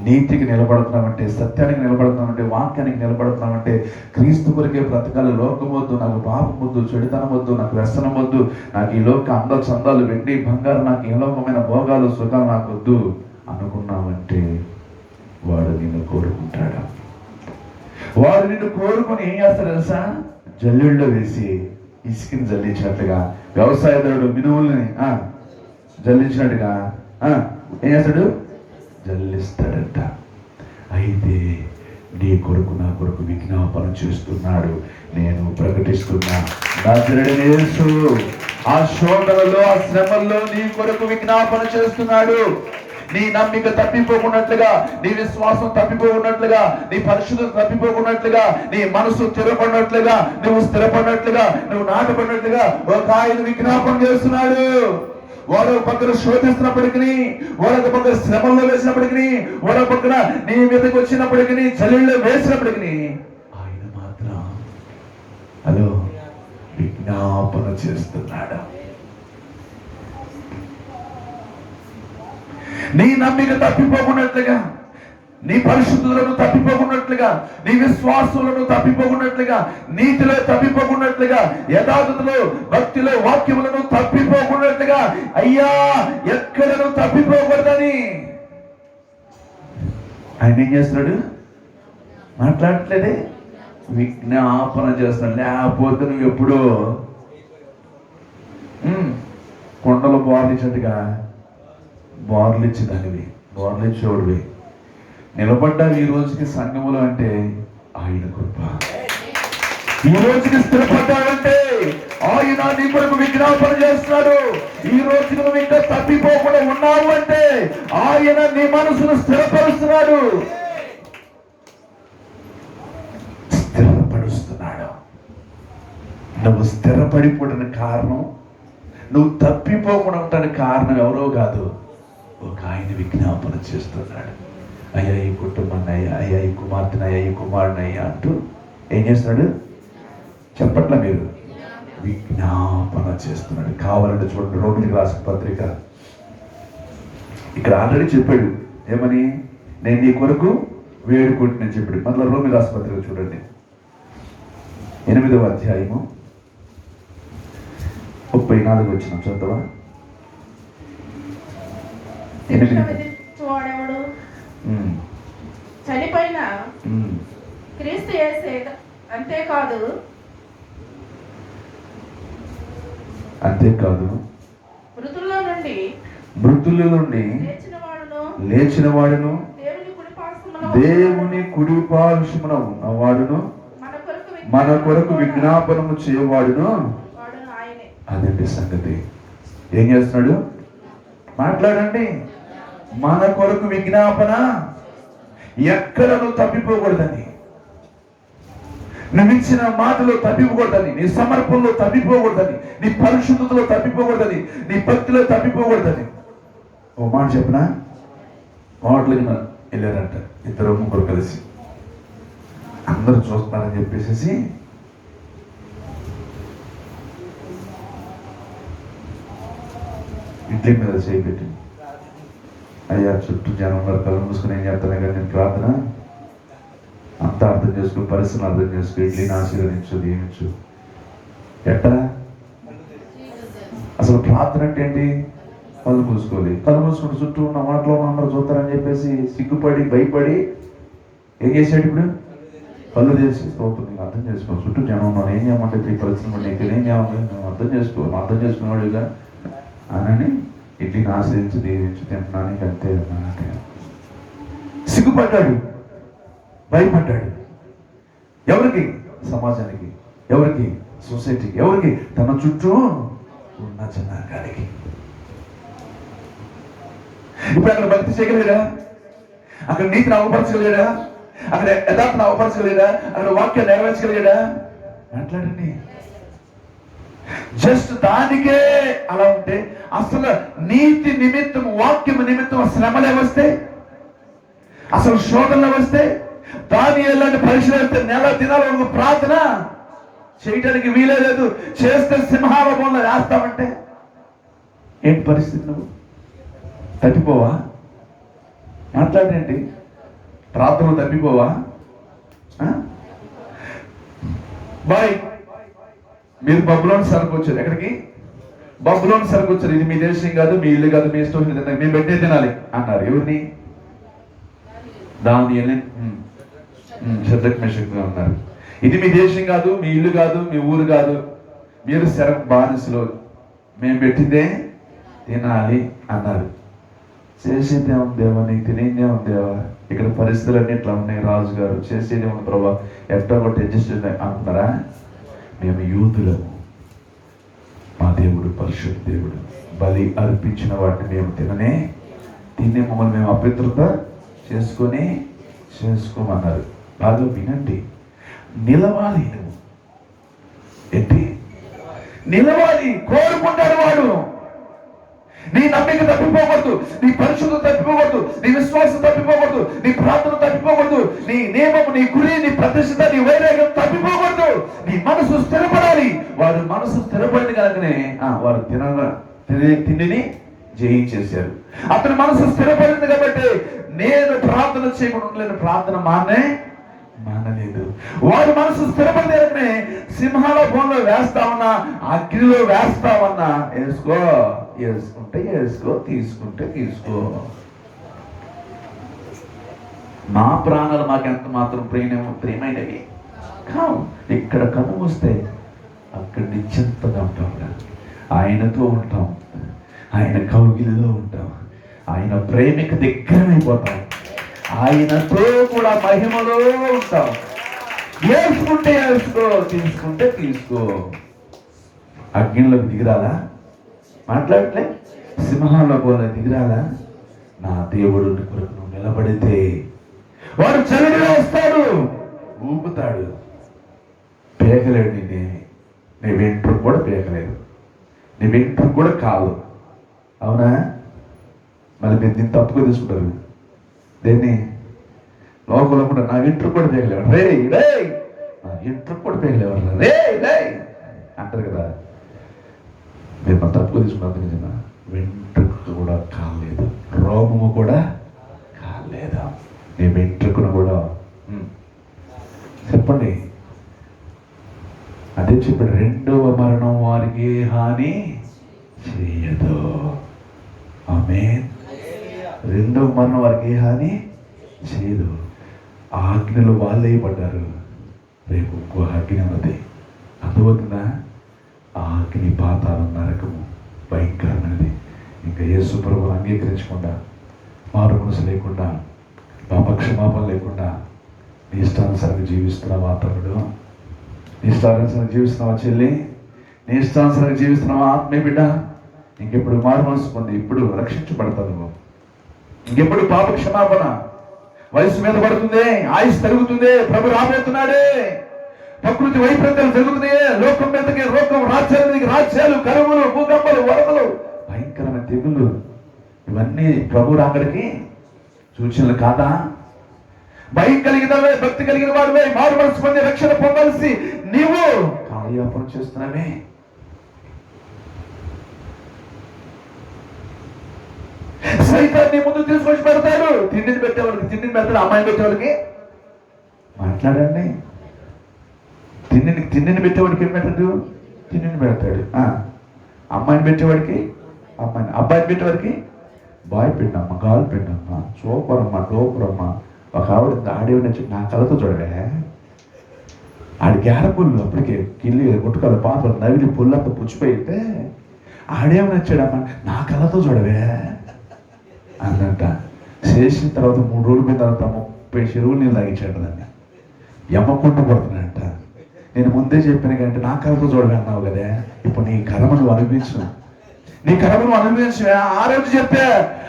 Speaker 1: నీతికి నిలబడుతున్నామంటే, సత్యానికి నిలబడుతున్నామంటే, వాక్యానికి నిలబడుతున్నామంటే, క్రీస్తు కొరికే బ్రతకాలి. లోకం వద్దు, నాకు పాపం వద్దు, చెడుతనం వద్దు, నాకు వ్యసనం వద్దు, నాకు ఈ లోక అంద చందాలు, వెండి బంగారు, నాకు ఏ లోకమైన భోగాలు సుఖాలు నాకు వద్దు అనుకున్నామంటే వాడు నిన్ను కోరుకుంటాడు. వాడు నిన్ను కోరుకొని ఏం చేస్తాడు తెలుసా? జల్లుల్లో వేసి ఇసుకని జల్లించినట్లుగా, వ్యవసాయదారుడు మినువుల్ని జల్లించినట్టుగా ఏం చేస్తాడు? జల్లిస్తాడంట. అయితే నీ కొరకు, నా కొరకు విజ్ఞాపన చేస్తున్నాడు. నేను ప్రకటిస్తున్నా, నజరేయుడైన యేసు ఆ శోధనలో, ఆ శ్రమల్లో నీ కొరకు విజ్ఞాపన చేస్తున్నాడు. నీ నమ్మిక తప్పిపోకున్నట్లుగా, నీ విశ్వాసం తప్పిపోకున్నట్లుగా, నీ పరిశుద్ధత తప్పిపోకున్నట్లుగా, నీ మనసు స్థిరపడినట్లుగా, నువ్వు స్థిరపడినట్లుగా, నువ్వు నాటపడినట్లుగా ఒక ఆయన విజ్ఞాపన చేస్తున్నాడు. వాడు పక్కన శోధిస్తున్నప్పటికీ, వాడొక పక్కన శ్రమంలో వేసినప్పటికీ, వాడొక పక్కన నీ మీదకి వచ్చినప్పటికీ, చలిలో వేసినప్పటికీ, ఆయన మాత్రం హలో విజ్ఞాపన చేస్తున్నాడు. నీ నమ్మిక తప్పిపోకున్నట్లుగా, నీ పరిశుద్ధులను తప్పిపోకున్నట్లుగా, నీ విశ్వాసులను తప్పిపోకున్నట్లుగా, నీతిలో తప్పిపోకున్నట్లుగా, యథార్థతలో, భక్తిలో, వాక్యములను తప్పిపోకున్నట్లుగా, అయ్యా ఎక్కడను తప్పిపోకూడదని ఆయన ఏం చేస్తున్నాడు? మాట్లాడట్లేదే, విజ్ఞాపన చేస్తున్నాడు. లేకపోతే నువ్వు ఎప్పుడో కొండలు బోర్లిచ్చినట్టుగా బోర్లిచ్చేదానివి, బోర్లిచ్చేవాడివి నిలబడ్డావు ఈ రోజుకి సంఘములో అంటే ఆయన కృప. ఈ రోజుకి స్థిరపడ్డావంటే ఆయన నీ కొరకు విజ్ఞాపన చేస్తున్నాడు. ఈ రోజుకి నువ్వు ఇంకా తప్పిపోకుండా ఉన్నావు అంటే ఆయన నీ మనసును స్థిరపరుస్తున్నాడు, స్థిరపరుస్తున్నాడు. నువ్వు స్థిరపడిపోవడానికి కారణం, నువ్వు తప్పిపోకుండా ఉండడానికి కారణం ఎవరో కాదు, ఒక ఆయన విజ్ఞాపన చేస్తున్నాడు. అయ్యా ఈ కుటుంబాన్ని, అయ్యా ఈ కుమార్తెను, అయ్యా ఈ కుమారుని అయ్యా అంటూ ఏం చేస్తున్నాడు? చెప్పట్లా మీరు? విజ్ఞాపన చేస్తున్నాడు. కావాలంటే చూడండి, రోమిలికి రాసిన పత్రిక ఇక్కడ ఆల్రెడీ చెప్పాడు. ఏమని? నేను నీ కొరకు వేడుకుంటున్నాను చెప్పాడు. మళ్ళీ రోమిలి రాసిన పత్రిక చూడండి, 8వ అధ్యాయము 34 వచ్చిన చదువుతావా? 8
Speaker 2: చనిపోయిన క్రీస్తు యేసే అంతేకాదు మృతుల్లో నుండి లేచిన వాడును
Speaker 1: దేవుని కుడి పార్శ్వమున ఉన్నవాడును మన కొరకు విజ్ఞాపనము చేయవాడును
Speaker 2: వాడును ఆయనే.
Speaker 1: అదండి సంగతి. ఏం చేస్తున్నాడు? మాట్లాడండి. మన కొరకు విజ్ఞాపన, ఎక్కడ నువ్వు తప్పిపోకూడదని, నువ్వు ఇచ్చిన మాటలో తప్పిపోకూడదని, నీ సమర్పణలో తప్పిపోకూడదని, నీ పరిశుద్ధతలో తప్పిపోకూడదని, నీ భక్తిలో తప్పిపోకూడదని. ఓ మాట చెప్పనా? హోటల్కి వెళ్ళారంట ఇద్దరు ముగ్గురు కలిసి, అందరూ చూస్తున్నారని చెప్పేసి ఇడ్లీ మీద చేయిపెట్టి, అయ్యా చుట్టూ జనం ఉన్నారు, కళ్ళు మూసుకుని ఏం చేస్తాను కానీ నేను ప్రార్థన అంతా అర్థం చేసుకో, పరిస్థితిని అర్థం చేసుకో, ఇడ్లీని ఆశీర్వదించు, దీవించు. ఎట్టా అసలు ప్రార్థన అంటే ఏంటి? కళ్ళు మూసుకోవాలి. కళ్ళు మూసుకుంటూ చుట్టూ ఉన్న మాటలో అందరూ చూస్తారని చెప్పేసి సిగ్గుపడి భయపడి ఏం చేశాడు? ఇప్పుడు కళ్ళు చేసి స్తోత్రం, నీకు అర్థం చేసుకో, చుట్టూ జనం ఉన్నాను, ఏం చేయమంటే ఈ పరిస్థితి నీకు ఏం చేయాలి, నువ్వు అర్థం చేసుకో, అర్థం చేసుకునేవాడుగా అని ఇడ్లీని ఆశ్రయించి దీవించి తింటున్నాను, ఇంక అంతే అంటే సిగ్గుపడ్డాడు, భయపడ్డాడు. ఎవరికి? సమాజానికి. ఎవరికి? సొసైటీకి. ఎవరికి? తన చుట్టూ ఉన్న జనాంగానికి. ఇప్పుడు అక్కడ భక్తి చేయగలిగాడా? అక్కడ నీతిని అవపరచగలిగాడా? అక్కడ యథార్థను అవపరచగలిగాడా? అక్కడ వాక్యాన్ని నెరవేర్చగలిగాడా? మాట్లాడండి. జస్ట్ దానికే అలా ఉంటే అసలు నీతి నిమిత్తం, వాక్యం నిమిత్తం శ్రమలే వస్తే, అసలు శోధనలు వస్తే, దాని ఎలాంటి పరీక్షలు వస్తే నెల దినాల వరకు ప్రార్థన చేయటానికి వీలే లేదు. చేస్తే సింహావబంలో వేస్తామంటే ఏంటి పరిస్థితి? నువ్వు తప్పిపోవా? మాట్లాడేంటి? ప్రార్థనలు తప్పిపోవా? బాయ్, మీరు బబులోని సరుకు వచ్చారు. ఎక్కడికి? బబులోని సరుకు వచ్చారు. ఇది మీ దేశం కాదు, మీ ఇల్లు కాదు, మీ ఇష్టం తినాలి, మేము పెట్టే తినాలి అన్నారు. ఎవరిని? దానియేలు, షద్రక్ మేషక్గా ఉన్నారు. ఇది మీ దేశం కాదు, మీ ఇల్లు కాదు, మీ ఊరు కాదు, మీరు శరకు బానిసలు, మేము పెట్టిందే తినాలి అన్నారు. చేసేదే ఉంది దేవా, నీకు తినేదే ఉంది దేవా, ఇక్కడ పరిస్థితులన్నీ ఇట్లా ఉన్నాయి, రాజు గారు చేసేదే ఉంది ప్రభా, ఎట్లా కొట్టి అడ్జస్ట్ అంటున్నారా? మేము యూదులము, మా దేవుడు పరిశుద్ధ దేవుడు, బలి అర్పించిన వాటిని మేము తినే మమ్మల్ని మేము అపవిత్రత చేసుకోమన్నారు. బాగా వినండి. నిలవాలి. నువ్వు ఏంటి? నిలవాలి. కోరుకుంటాడు వాడు. నీ నమ్మిక తప్పిపోకూడదు, నీ పరిశుద్ధత తప్పిపోకూడదు, నీ విశ్వాసం తప్పిపోకూడదు, నీ ప్రార్థన తప్పిపోకూడదు, నీ నియమము, నీ గురి, నీ ప్రతిష్ఠత, నీ వైరాగ్యం తప్పిపోకూడదు. నీ మనసు స్థిరపడాలి. వారు మనసు స్థిరపడింది కనుకనే వారు తిండిని జయించేశారు. అతని మనసు స్థిరపడింది కాబట్టి నేను ప్రార్థన చేయకుండా ఉండలేను, ప్రార్థన మానలేదు. వారి మనసు స్థిరపడితే సింహాల బోన్లో వేస్తామన్నా, అగ్నిలో వేస్తామన్నా, వేసుకుంటే వేసుకో, తీసుకుంటే తీసుకో. మా ప్రాణాలు మాకెంత మాత్రం ప్రియమైనవి కావు. ఇక్కడ కన్ను వస్తే అక్కడ నిశ్చింతగా ఉంటాం, ఆయనతో ఉంటాం, ఆయన కౌగిలిలో ఉంటాం, ఆయన ప్రేమిక దగ్గరైపోతాం, ఆయనతో కూడా మహిమలో ఉంటాం. వేసుకుంటే వేసుకో, తీసుకుంటే తీసుకో. అగ్నిలోకి దిగిరాలా? మాట్లాడలే. సింహాల్లో పోలే దిగిరాలా? నా దేవుడు కొరకు నువ్వు నిలబడితే వాడు చలిని వేస్తాడు, ఊపుతాడు, పేకలేడు. నీ వెంట్రుకు కూడా పేకలేదు, నీ వెంట్రుకు కూడా కాదు. అవునా? మళ్ళీ మీరు దీన్ని తప్పుగా తీసుకుంటారు. దేన్ని? లోపల కూడా నా వెంట్రుకు కూడా పేకలేవాడు, రే నా వెంట్రుకు కూడా పేకలేవాడు, రే అంటారు కదా. మీరు మన తప్పుగా తీసుకున్నారు. నిజంగా వెంట్రుకు కూడా కాలేదు, రోమము కూడా కాలేదు. నీ వెంట్రుకును కూడా చెప్పండి. అదే చెప్పాడు, రెండవ మరణం వారికి హాని చేయదు. ఆమేన్. రెండవ మరణం వారికి హాని చేయదు. ఆజ్ఞలు వాళ్ళే పడ్డారు, రేపు ఇంకో అగ్ని ఉన్నది. అందువలన అగ్ని, పాతాళం, నరకము భయంకరమైనది. ఇంకా యేసు ప్రభువును అంగీకరించకుండా, మారు మనసు లేకుండా పాపక్షమాపణ లేకుండా నీ ఇష్టానుసారంగా జీవిస్తున్నావా తమ్ముడు? నీ ఇష్టానుసారంగా జీవిస్తున్నావా చెల్లి? నీ ఇష్టానుసారంగా జీవిస్తున్నావా ఆత్మీయ బిడ్డ? ఇంకెప్పుడు మారు మనసు పొంది ఇప్పుడు రక్షించబడతావు నువ్వు. ఇంకెప్పుడు పాప క్షమాపణ. వయసు మీద పడుతుంది, ఆయుష్ తరుగుతుంది, ప్రభు రాబోతున్నాడే, ప్రకృతి వైపరీత్యాలు జరుగుతున్నాయి, లోకం మీదకి లోకం, రాజ్యాల మీదకి రాజ్యాలు, కరువులు, భూకంపాలు, వరదలు, భయంకరమైన తెగుళ్ళు, ఇవన్నీ ప్రభు రాకడికి సూచనలు కాదా? భయం కలిగిన భక్తి కలిగిన వాడువే, మారు మనసు పొంది రక్షణ పొందాల్సి నీవు కాలయాపన చేస్తున్నావే. సైతాన్ని ముందు తీసుకొచ్చి పెడతాడు. తిండిని పెట్టేవాళ్ళకి తిండిని పెడతాడు, అమ్మాయిని పెట్టేవాళ్ళకి మాట్లాడండి. తిండిని పెట్టేవాడికి ఏం పెట్టాడు? తిండిని పెడతాడు. అమ్మాయిని పెట్టేవాడికి అమ్మాయిని, అబ్బాయిని పెట్టేవాడికి బాయ్ పెట్టమ్మా, గాలి పెట్టమ్మా, సూపర్ అమ్మా, డోపర్ అమ్మా. ఒక ఆవిడ ఆడేవి నచ్చి నా కళతో చూడవే, ఆడి గ్యార పుల్లు అప్పటికే కిల్లి కొట్టుకోవాలి, పాత్రలు నవిలి పుల్లంతా పుచ్చిపోయితే ఆడేమి నచ్చాడమ్మా, నా కళతో చూడవే అన్నట్ట. చేసిన తర్వాత 3 రోజుల మీద తర్వాత 30 చెరువులు నీళ్ళు తాగించాడు. దాన్ని ఎమ్మకుండా పడుతున్నాడంట. నేను ముందే చెప్పిన కంటే నా కళతో చూడవే అన్నావు కదా, ఇప్పుడు నీ కర్మ నువ్వు అనుభవించు, నీ కర్మను అనుభవించు. ఆ రోజు చెప్తే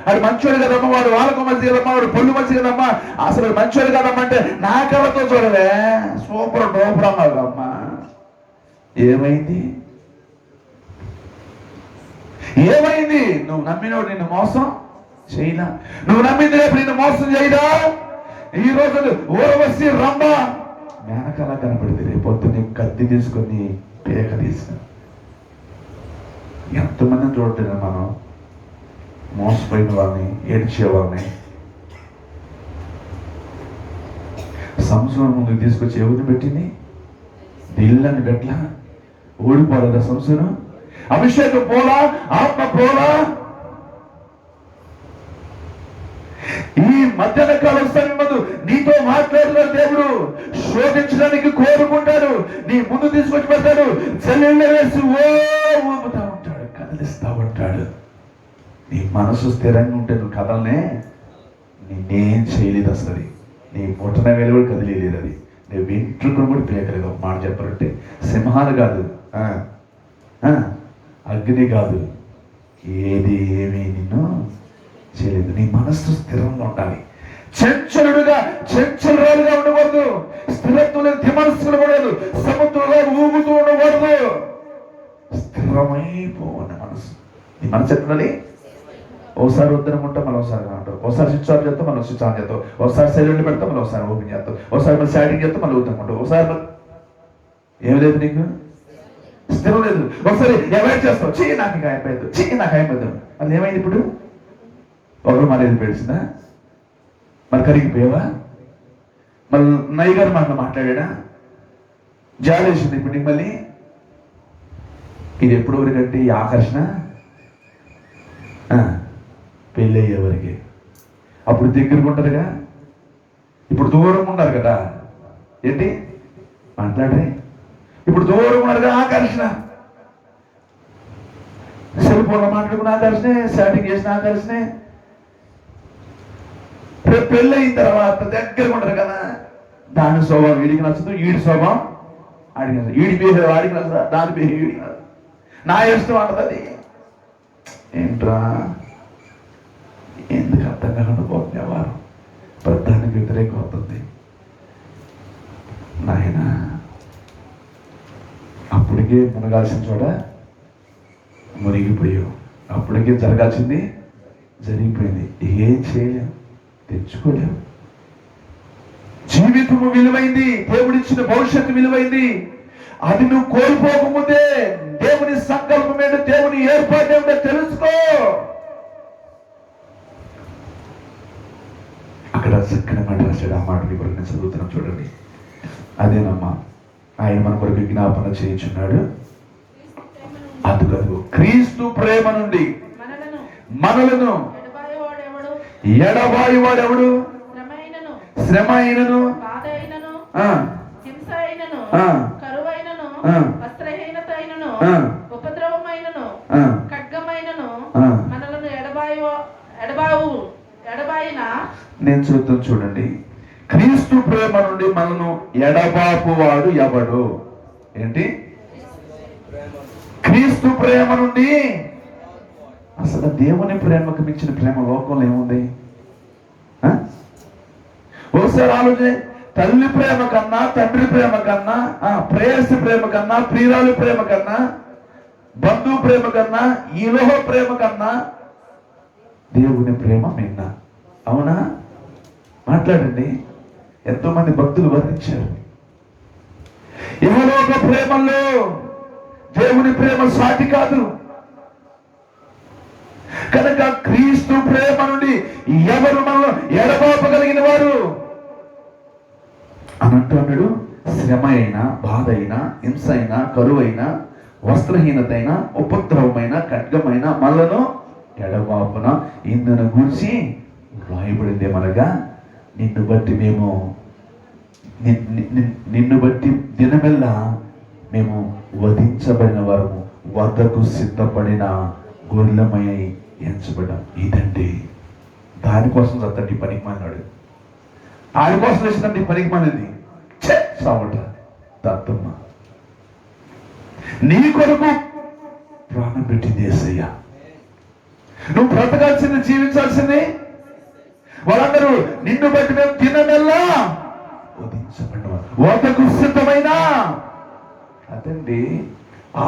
Speaker 1: అది మంచోడు కదమ్మా, వాడు వాళ్ళకు మంచి కదమ్మా, వాడు పొల్లు మంచి కదమ్మా, అసలు మంచోడు కదమ్మా అంటే నా కళతో చూడవే, సూపర్ డోపర్ అన్నావు అమ్మా. ఏమైంది? ఏమైంది? నువ్వు నమ్మినోడు నిన్ను మోసం చేయనా? నువ్వు నమ్మింది రేపు నిన్ను మోసం చేయదా? ఈ రోజు ఊరవసి రంభ మేనకాల కనపడింది, రేపొద్దు నీకు కత్తి తీసుకొని పేక తీసుకుని. ఎంతమందిని చూడటం మనం మోసపోయిన వాళ్ళని, ఏడ్చేవాళ్ళని. సంవత్సరం ముందు తీసుకొచ్చి ఎవరిని పెట్టింది? దిల్లని గట్ల ఓడిపోలేదా సంవత్సరం? అభిషేకం పోలా, ఆత్మ పోలా. ఈ మధ్యాహ్న కాలం సమయంలో నీతో మాట్లాడుతున్న దేవుడు శోధించడానికి కోరుకుంటాడు. నీ ముందు తీసుకొచ్చి పెడతాడు, చల్లెళ్ళ వేసి ఊపుతా ఉంటాడు, కదిలిస్తా ఉంటాడు. నీ మనసు స్థిరంగా ఉంటే నువ్వు కదలనే, నేనేం చేయలేదు. అసలు నీ ముట్టన వేలు కూడా కదిలేదు. అది నీ వెంట్రుకను కూడా పీకలేదు. ఒక మాట చెప్పాలంటే సింహాలు కాదు, అగ్ని కాదు, ఏది ఏమీ నిన్ను చేయలేదు. నీ మనస్సు స్థిరంగా ఉండాలి. చంచలుగా ఉండకూడదు. స్థిరత్వం లేదు, మనస్సులు కూడదు. సముద్రంలో ఊగుతూ ఉండకూడదు. స్థిరమైపోవాలి మనసు. నీ మనసు ఎట్లుండాలి? ఒకసారి వద్దనుకుంటా మళ్ళీ ఒకసారి అంటారు, ఒకసారి స్విచ్ ఆఫ్ చేస్తాం మళ్ళీ స్విచ్ ఆన్ చేస్తాం, ఒకసారి సైలెంట్ పెడతాం మళ్ళీ ఒకసారి ఓపెన్ చేస్తాం, ఒకసారి మళ్ళీ స్టార్టింగ్ చేస్తాం మళ్ళీ వద్దనుకుంటాం, ఒకసారి ఏమి లేదు నీకు స్థిరం లేదు. ఒకసారి అవాయిడ్ చేస్తావు, చెయ్యి నాకు ఇంకా అయిపోయింది, చెయ్యి నాకు అయిపోయింది. అది ఏమైంది? ఇప్పుడు ఒకరు మళ్ళీ పెడిసిందా? మరి కరిగిపోయావా? మళ్ళీ నయ్య గారు మాట్లాడా? జాలేసింది ఇప్పుడు నీకు మళ్ళీ. ఇది ఎప్పుడు వరకంటే ఈ ఆకర్షణ పెళ్ళి అయ్యేవరికి. అప్పుడు దగ్గరకు ఉంటారుగా, ఇప్పుడు దూరంగా ఉన్నారు కదా. ఏంటి మాట్లాడే? ఇప్పుడు దూరంగా ఉన్నారుగా, ఆకర్షణ. సెల్ ఫోన్లో మాట్లాడుకున్న ఆకర్షణే, చాటింగ్ చేసిన ఆకర్షణే. రేపు పెళ్ళి అయిన తర్వాత దగ్గరగా ఉంటారు కదా, దాని స్వభావం వీడికి నచ్చదు, వీడి స్వభావం ఆడికి నచ్చదు, వీడి బిహేవియర్ వాడికి నచ్చదు, దాని బిహేవియర్ వీడికి నచ్చదు. నా ఇష్టం అంటది. ఏంట్రా ఎందుకు అర్థం కాకుండా పోతుంది వారు? ప్రధానికి వ్యతిరేకం అవుతుంది. నాయన అప్పటికే మునగాల్సిన చోట మునిగిపోయావు, అప్పటికే జరగాల్సింది జరిగిపోయింది. ఏం చేయలేము, తెచ్చుకోలేము. జీవితము విలువైంది, దేవుడిచ్చిన భవిష్యత్తు విలువైంది. అది నువ్వు కోల్పోకముందే దేవుని సంకల్పం ఏంటో, దేవుని ఏర్పాటు ఏమిటో తెలుసుకో. అక్కడ చక్కని మాట రాశాడు. ఆ మాట కొరకు నేను చదువుతున్నాను, చూడండి. అదేనమ్మా, ఆయన మన కొరకు జ్ఞాపన చేయించున్నాడు. అదుగదు క్రీస్తు ప్రేమ నుండి మనలను ఎడబాయి వాడెవడు? శ్రమ అయినను,
Speaker 2: ఉపద్రవమైనను, ఖడ్గమైనను మనలను ఆయన
Speaker 1: నేను చూద్దాం, చూడండి. క్రీస్తు ప్రేమ నుండి మనను ఎడబాపు వాడు ఎవడు? ఏంటి? క్రీస్తు ప్రేమ నుండి. అసలు దేవుని ప్రేమకు మించిన ప్రేమ లోకంలో ఏముంది? ఒకసారి ఆలోచన. తల్లి ప్రేమ కన్నా, తండ్రి ప్రేమ కన్నా, ప్రేయసి ప్రేమ కన్నా, ప్రియురాలు ప్రేమ కన్నా, బంధువు ప్రేమ కన్నా, ఈలోహ ప్రేమ కన్నా దేవుని ప్రేమ మిన్న. అవునా? మాట్లాడండి. ఎంతో మంది భక్తులు వర్ణించారు. ఇహలోక ప్రేమలో దేవుని ప్రేమ సాటి కాదు. కనుక క్రీస్తు ప్రేమ నుండి ఎవరు మనలో ఎడబాపగలిగిన వారు అని అంటున్నాడు. శ్రమ అయినా, బాధ అయినా, హింస అయినా, కరువైనా, వస్త్రహీనత అయినా, ఉపద్రవమైన, ఖడ్గమైన మనలను ఎడబాపున ఇందును గురించి రాయబడింది. మనగా నిన్ను బట్టి మేము నిన్ను బట్టి దినమెల్లా మేము వధించబడిన వారము, వద్దకు సిద్ధపడిన గొర్రెలమై ఎంచబడ్డాం. ఇదండి. దానికోసం చత్తండి పనికి మాలినాడు. ఆయన కోసం వేసినట్టు పనికి మాలింది చావట దత్తమ్మ. నీ కొరకు ప్రాణం పెట్టింది యేసయ్య. నువ్వు బ్రతకాల్సింది, జీవించాల్సింది. వాళ్ళందరూ నిన్ను బట్టి మేము తినమెల్లా వధించబడ్డవారు, వద్దకు సిద్ధమైనా. అదండి.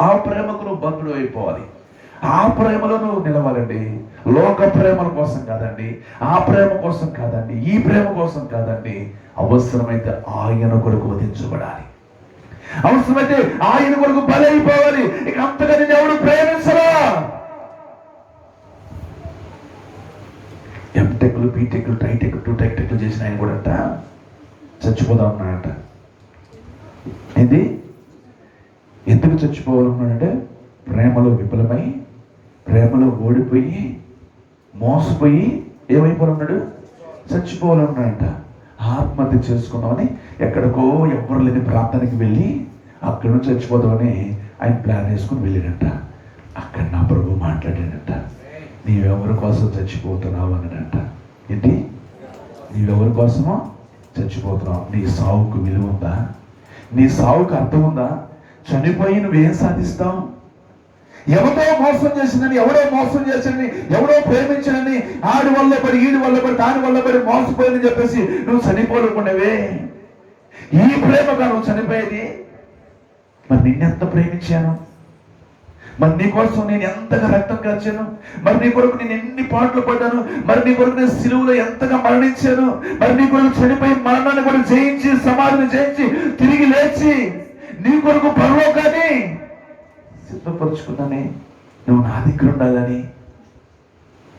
Speaker 1: ఆ ప్రేమకు నువ్వు బంధుడు అయిపోవాలి. ఆ ప్రేమలో నువ్వు నిలవాలండి. లోక ప్రేమల కోసం కాదండి, ఆ ప్రేమ కోసం కాదండి, ఈ ప్రేమ కోసం కాదండి. అవసరమైతే ఆయన కొరకు వధించబడాలి. అవసరమైతే ఆయన కొరకు బలైపోవాలి. ఇక అంతగా నేను ఎవరు ప్రేమించరా? ఎంటెక్లు, బీటెక్లు, టైటెక్లు, టూటెక్లు చేసిన ఆయన కూడా అంట చచ్చిపోదాం ఉన్నాడంట. ఏంది? ఎందుకు చచ్చిపోవాలన్నాడంటే ప్రేమలో విఫలమై, ప్రేమలో ఓడిపోయి, మోసపోయి ఏమైపోతున్నాడు? చచ్చిపోవాలన్నాడంట. ఆత్మహత్య చేసుకున్నామని ఎక్కడికో ఎవరు లేని ప్రాంతానికి వెళ్ళి అక్కడి నుంచి చచ్చిపోదామని ఆయన ప్లాన్ వేసుకుని వెళ్ళాడంట. అక్కడ నా ప్రభు మాట్లాడాడంట. నీవెవరి కోసం చచ్చిపోతున్నావు అన్నాడంట. ఏంటి? నీవెవరి కోసమో చచ్చిపోతున్నావు. నీ సావుకు విలువ ఉందా? నీ సావుకు అర్థం ఉందా? చనిపోయి నువ్వేం సాధిస్తావు? ఎవరో మోసం చేసిందని, ఎవరో మోసం చేసిందని, ఎవరో ప్రేమించనని, ఆడి వల్ల పడి, ఈడి వల్ల పడి, దాని వల్ల పడి మోసపోయిందని చెప్పేసి నువ్వు చనిపోలేకుండావే. ఈ ప్రేమగా నువ్వు చనిపోయేది. మరి నిన్నెంత ప్రేమించాను? మరి నీ కోసం నేను ఎంతగా రక్తం కార్చాను? మరి నీ కొరకు నేను ఎన్ని పాటలు పడ్డాను? మరి నీ కొరకు నేను సిలువలో ఎంతగా మరణించాను? మరి నీ కొరకు చనిపోయి మరణాన్ని కూడా జయించి, సమాధిని జయించి, తిరిగి లేచి నీ కొరకు పరలోకాన్ని సిద్ధపరుచుకున్నానే. నువ్వు నా దగ్గర ఉండాలని.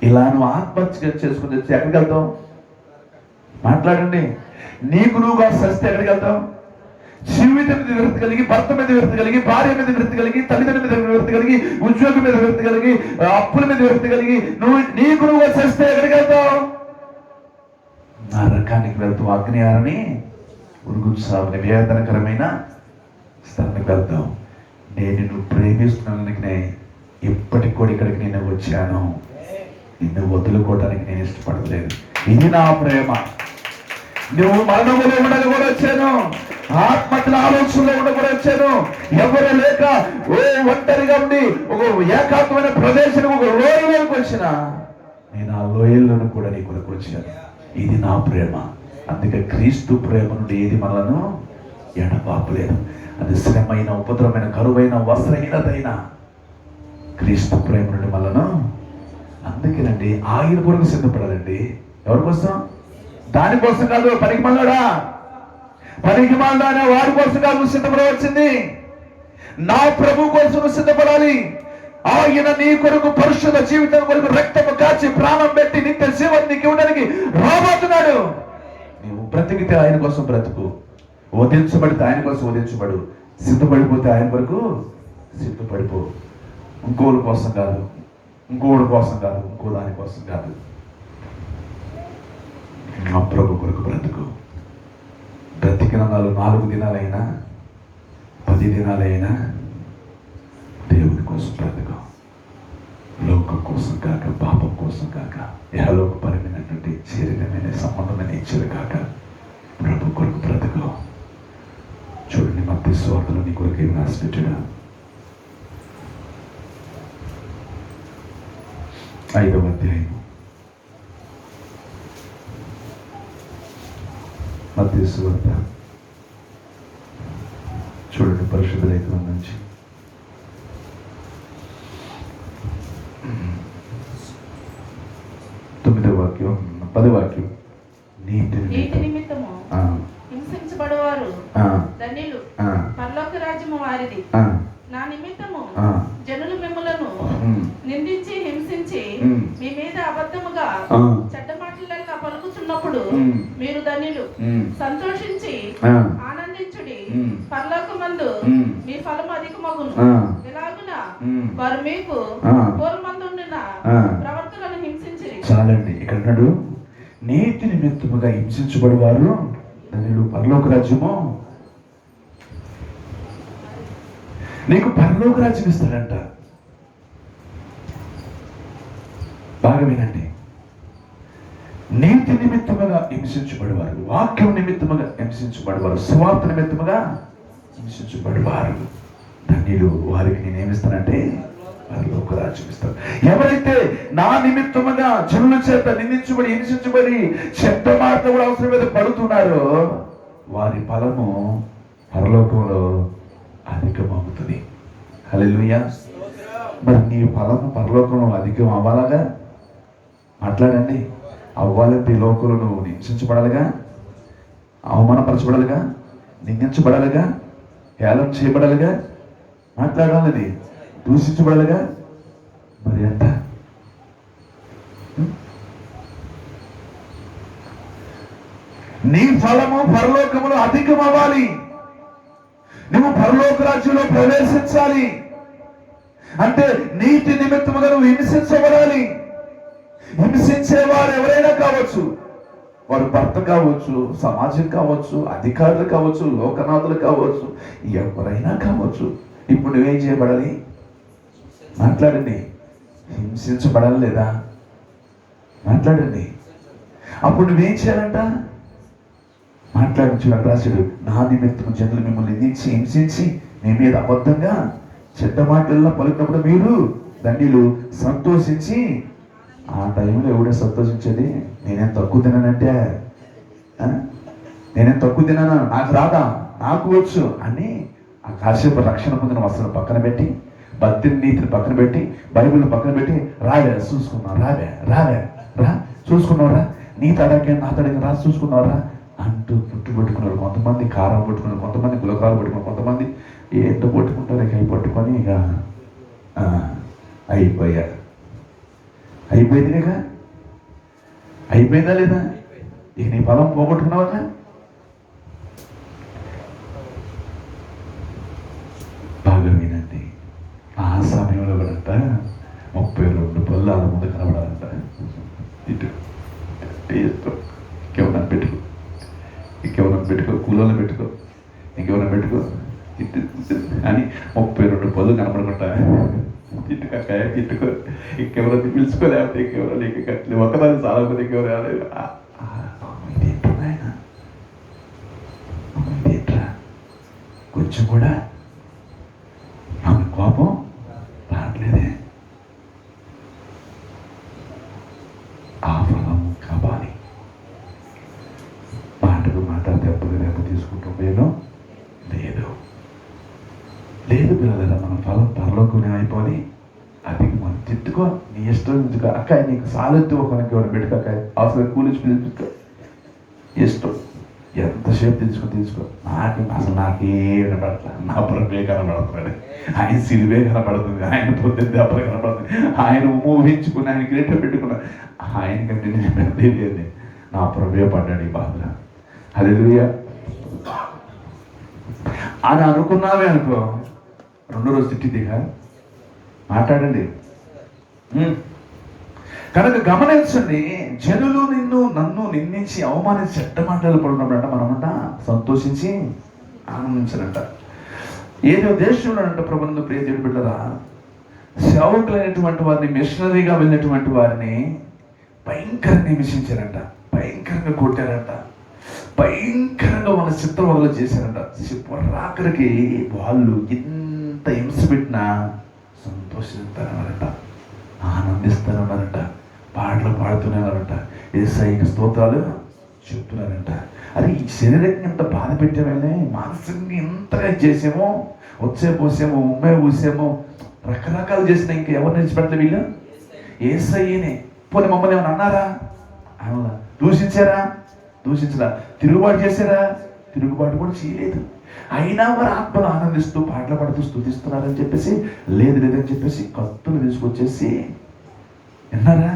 Speaker 1: ఇలా నువ్వు ఆత్మహత్య చేసుకుని వచ్చి ఎక్కడికి వెళ్తావు? మాట్లాడండి. నీకు నువ్వుగా సస్తే ఎక్కడికి వెళ్తావు? జీవితం మీద విరక్తి కలిగి, భర్త మీద విరక్తి కలిగి, భార్య మీద విరక్తి కలిగి, తల్లిదండ్రుల మీద విరక్తి కలిగి, ఉద్యోగం మీద విరక్తి కలిగి, అప్పుల మీద విరక్తి కలిగి నీకు నువ్వుగా సస్తే ఎక్కడికి వెళ్తావు? నా రకానికి వెళ్తావు. అగ్నియారని ఉరుగుసాగుని వేదనకరమైన స్థానానికి వెళ్తావు. నేను నిన్ను ప్రేమిస్తున్నానికి ఇప్పటికి కూడా ఇక్కడికి నేను వచ్చాను. నిన్ను వదులుకోవడానికి నేను ఇష్టపడలేదు. ఇది నా ప్రేమ. నువ్వు మరణములో ఉండగా కూడా వచ్చాను, ఆత్మహత్యల ఆలోచనలో ఉండ కూడా వచ్చాను. ఎవరు లేక ఒంటరిగా ఉండి ఒక ఏకాత్మైన ప్రదేశం, ఒక లోయలోకి వచ్చిన నేను ఆ లోయల్లోనూ కూడా నీ కొరకు వచ్చాను. ఇది నా ప్రేమ. అందుకే క్రీస్తు ప్రేమ నుండి ఏది మనలను ఎడబాపలేదు. అది శ్రమైన, ఉపద్రవమైన, కరువైన, వస్త్రహీనతైన క్రీస్తు ప్రేమ నుండి మనలను. అందుకేనండి ఆయన కొరకు సిద్ధపడాలండి. ఎవరి కోసం? దానికోసం కాదు. పనికి మళ్ళాడా, పనికి మళ్ళా అనే వాడి కోసం కాదు నువ్వు సిద్ధపడవచ్చింది. నా ప్రభు కోసం నువ్వు సిద్ధపడాలి. ఆయన నీ కొరకు పరిశుద్ధ జీవితం కొరకు రక్తము కాచి ప్రాణం పెట్టి నిత్య జీవనం నీకు ఇవ్వడానికి రాబోతున్నాడు. నీవు బ్రతికితే ఆయన కోసం బ్రతుకు, వధించబడితే ఆయన కోసం వధించబడు, సిద్ధపడిపోతే ఆయన వరకు సిద్ధపడిపో. ఇంకోళ్ళ కోసం కాదు, ఇంకోటి కోసం కాదు, ఇంకో దాని కోసం కాదు. మా ప్రభు కొరకు బ్రతుకు. బ్రతికిన 4 దినాలైనా 10 దినాలైనా దేవుని కోసం బ్రతుకు. లోకం కోసం కాక, పాపం కోసం కాక, యహలోకపరమైనటువంటి శరీరమైన సంబంధమైన ఇచ్చారు కాక ప్రభు కొరకు బ్రతుకు. చూడండి, మత్తయి సువార్తలో నీ కొరకు ఏమి రాసి పెట్టాడు? 5వ అధ్యాయం మత్తయి సువార్త చూడండి, పరిశుద్ధ లేఖనం నుంచి 9వ వాక్యం 10వ వాక్యం. నీతి
Speaker 2: నిమిత్తము హింసించబడువారు ధన్యులు, పరలోక రాజ్యము వారిది. నా నిమిత్తము జనులు మిమ్మలను నిందించి హింసించి మీ మీద అబద్ధముగా చెడ్డ మాటలల్లా పలుకుతున్నప్పుడు మీరు ధన్యులు, సంతోషించి ఆనందించుడి, పరలోకమందు మీ ఫలము అధికమగును. ఇలాగున వారు మీకు పూర్వమందుండిన ప్రవర్తనను హింసించిరి.
Speaker 1: చాలండి, ఇక్కడ అన్నాడు, నీతి నిమిత్తముగా హింసించబడివారు ధన్యులు, పరలోక రాజ్యము. నీకు పరలోక రాజ్యం ఇస్తాడంట. బాగా వినండి, నీతి నిమిత్తముగా హింసించబడివారు, వాక్యం నిమిత్తముగా హింసించబడివారు, సువార్త నిమిత్తముగా హింసించబడివారు ధన్యులు, వారికి నేనేమిస్తానంటే పరలోక రాజ్యం ఇస్తాను. ఎవరైతే నా నిమిత్తముగా జనుల చేత నిందించబడి హింసించబడి చెడ్డ మాటలు కూడా అవసరం మీద పడుతున్నారో వారి ఫలము పరలోకంలో అధికమవుతుంది. హల్లెలూయా. మరి నీ ఫలము పరలోకంలో అధికం అవ్వాలగా? మాట్లాడండి. అవ్వాలంటే ఈ లోకంలో నువ్వు హింసించబడాలిగా, అవమానపరచబడాలిగా, నిందించబడాలిగా, హేళన చేయబడాలిగా, మాట్లాడాలని దూషించబడాలిగా. మరి అంట నీ ఫలము పరలోకములో అధికం అవ్వాలి. నువ్వు పరలోక రాజ్యంలో ప్రవేశించాలి అంటే నీతి నిమిత్తముగా నువ్వు హింసించబడాలి. హింసించేవారు ఎవరైనా కావచ్చు, వారు భర్త కావచ్చు, సమాజం కావచ్చు, అధికారులు కావచ్చు, లోకనాథులు కావచ్చు, ఎవరైనా కావచ్చు. ఇప్పుడు నువ్వేం చేయబడాలి? మాట్లాడండి. హింసించబడాలి లేదా? మాట్లాడండి. అప్పుడు నువ్వేం చేయాలంట? మాట్లాడించు. రాశాడు, నా నిమిత్తం జనులు మిమ్మల్ని నిందించి హింసించి మీ మీద అబద్ధంగా చెడ్డ మాటల్లో పలికినప్పుడు మీరు ధన్యులు, సంతోషించి. ఆ టైంలో ఎవడే సంతోషించేది? నేనేం తక్కువ తిన్నానంటే, నేనేం తక్కువ తిన్నానా, నాకు రాదా, నాకు వచ్చు అని ఆ కాసేపు రక్షణ పొందిన వస్త్రం పక్కన పెట్టి, భక్తిని నీతిని పక్కన పెట్టి, బైబిల్ పక్కన పెట్టి, రావే చూసుకున్నావు, రావే రా చూసుకున్నావురా, నీ తడకే నా తడకే రా చూసుకున్నావురా అంటూ పుట్టుబెట్టుకున్నారు. కొంతమంది కారం పట్టుకున్నారు, కొంతమంది గులకాలు పట్టుకున్నారు, కొంతమంది ఏంటో పట్టుకుంటారు. ఇక అవి పట్టుకొని ఇక అయిపోయిందిగా. అయిపోయిందా లేదా? ఇక నీ ఫలం పోగొట్టుకున్నావా? బాగా వినండి. ఆ సమయంలో కూడా 32 పళ్ళు వాళ్ళ ముందు కనబడాలంట. ఇటు ఇంకెవరన్నా పెట్టుకో, ఇంకెవరన్నా పెట్టుకో, కూలలో పెట్టుకో, ఇంకెవరన్నా పెట్టుకో ఇటు అని 32 పళ్ళు కనబడకుండా ఇటు కక్కాయ ఇట్టుకో, ఇంకెవరన్నా పిలుచుకోలేకపోతే ఇంకెవరన్నా ఇంక ఒక్కదాన్ని చాలా మంది ఇంకెవరు ఇదేంట్రా కొంచెం కూడా ఆమె కోపం రావట్లేదే. ఆ ఫలం కావాలి. మాటకు మాట, దెబ్బకు దెబ్బ తీసుకుంటాం లేదు లేదు పిల్లల మన ఫలం పరలోకం అయిపోయి అది మనం తిట్టుకో, నీ ఇష్టం ఉంచుకో. అక్క నీకు సాలెత్తు ఒకరికి ఎవరు పెట్టుకో, అక్క అవసరం కూలిచి పిలుచుకో, ఇష్టం ఎంతసేపు తీసుకో. అసలు నాకే కనబడట్లా, నా ప్రభే కనబడుతున్నాడు, ఆయన సిలువే కనబడుతుంది, ఆయన పొద్దున్న దెబ్బలు కనబడుతుంది, ఆయన ఊహించుకుని ఆయన కిరీటం పెట్టుకున్నా, ఆయన కంటే నేను పెద్దది నా ప్రభే పడ్డాడు ఈ బాధ. హల్లెలూయా అని అనుకున్నావే అనుకో, రెండో రోజు తిట్టిదిగా. మాట్లాడండి. కనుక గమనించండి, జనులు నన్ను నిందించి అవమానించి చెడ్డ మాటలు పడుకున్నప్పుడంట మనమంట సంతోషించి ఆనందించాలంట. ఏదో దేశంలో అంట ప్రభుత్వం ప్రియ దేవుడి బిడ్డరా, సేవకులైనటువంటి వారిని, మిషనరీగా వెళ్ళినటువంటి వారిని భయంకరంగా హింసించారంట, భయంకరంగా కొట్టారంట, భయంకరంగా వాళ్ళ చిత్రవదలు చేశారంట. రాకరికి వాళ్ళు ఎంత హింస పెట్టినా సంతోషిస్తారన్నారంట, ఆనందిస్తారన్నారంట, పాటలు పాడుతున్నారంట, యేసయ్యకి స్తోత్రాలు చెప్తున్నారంట. అరే ఈ శరీరంగా ఎంత బాధ పెట్టామేనే, మానసికంగా ఎంతగా చేసామో, వచ్చే పోసామో, ఉమ్మే పూసామో, రకరకాలు చేసిన ఇంకా ఎవరిని నిలిచిపెట్టలే వీళ్ళు, యేసయ్యనే. పోనీ మమ్మల్ని ఏమైనా అన్నారా? అవునా. దూషించారా? దూషించరా. తిరుగుబాటు చేశారా? తిరుగుబాటు కూడా చేయలేదు. అయినా వారు ఆత్మలు ఆనందిస్తూ పాటలు పాడుతూ స్తుతిస్తున్నారని చెప్పేసి, లేదు లేదని చెప్పేసి కత్తులు తీసుకొచ్చేసి, విన్నారా?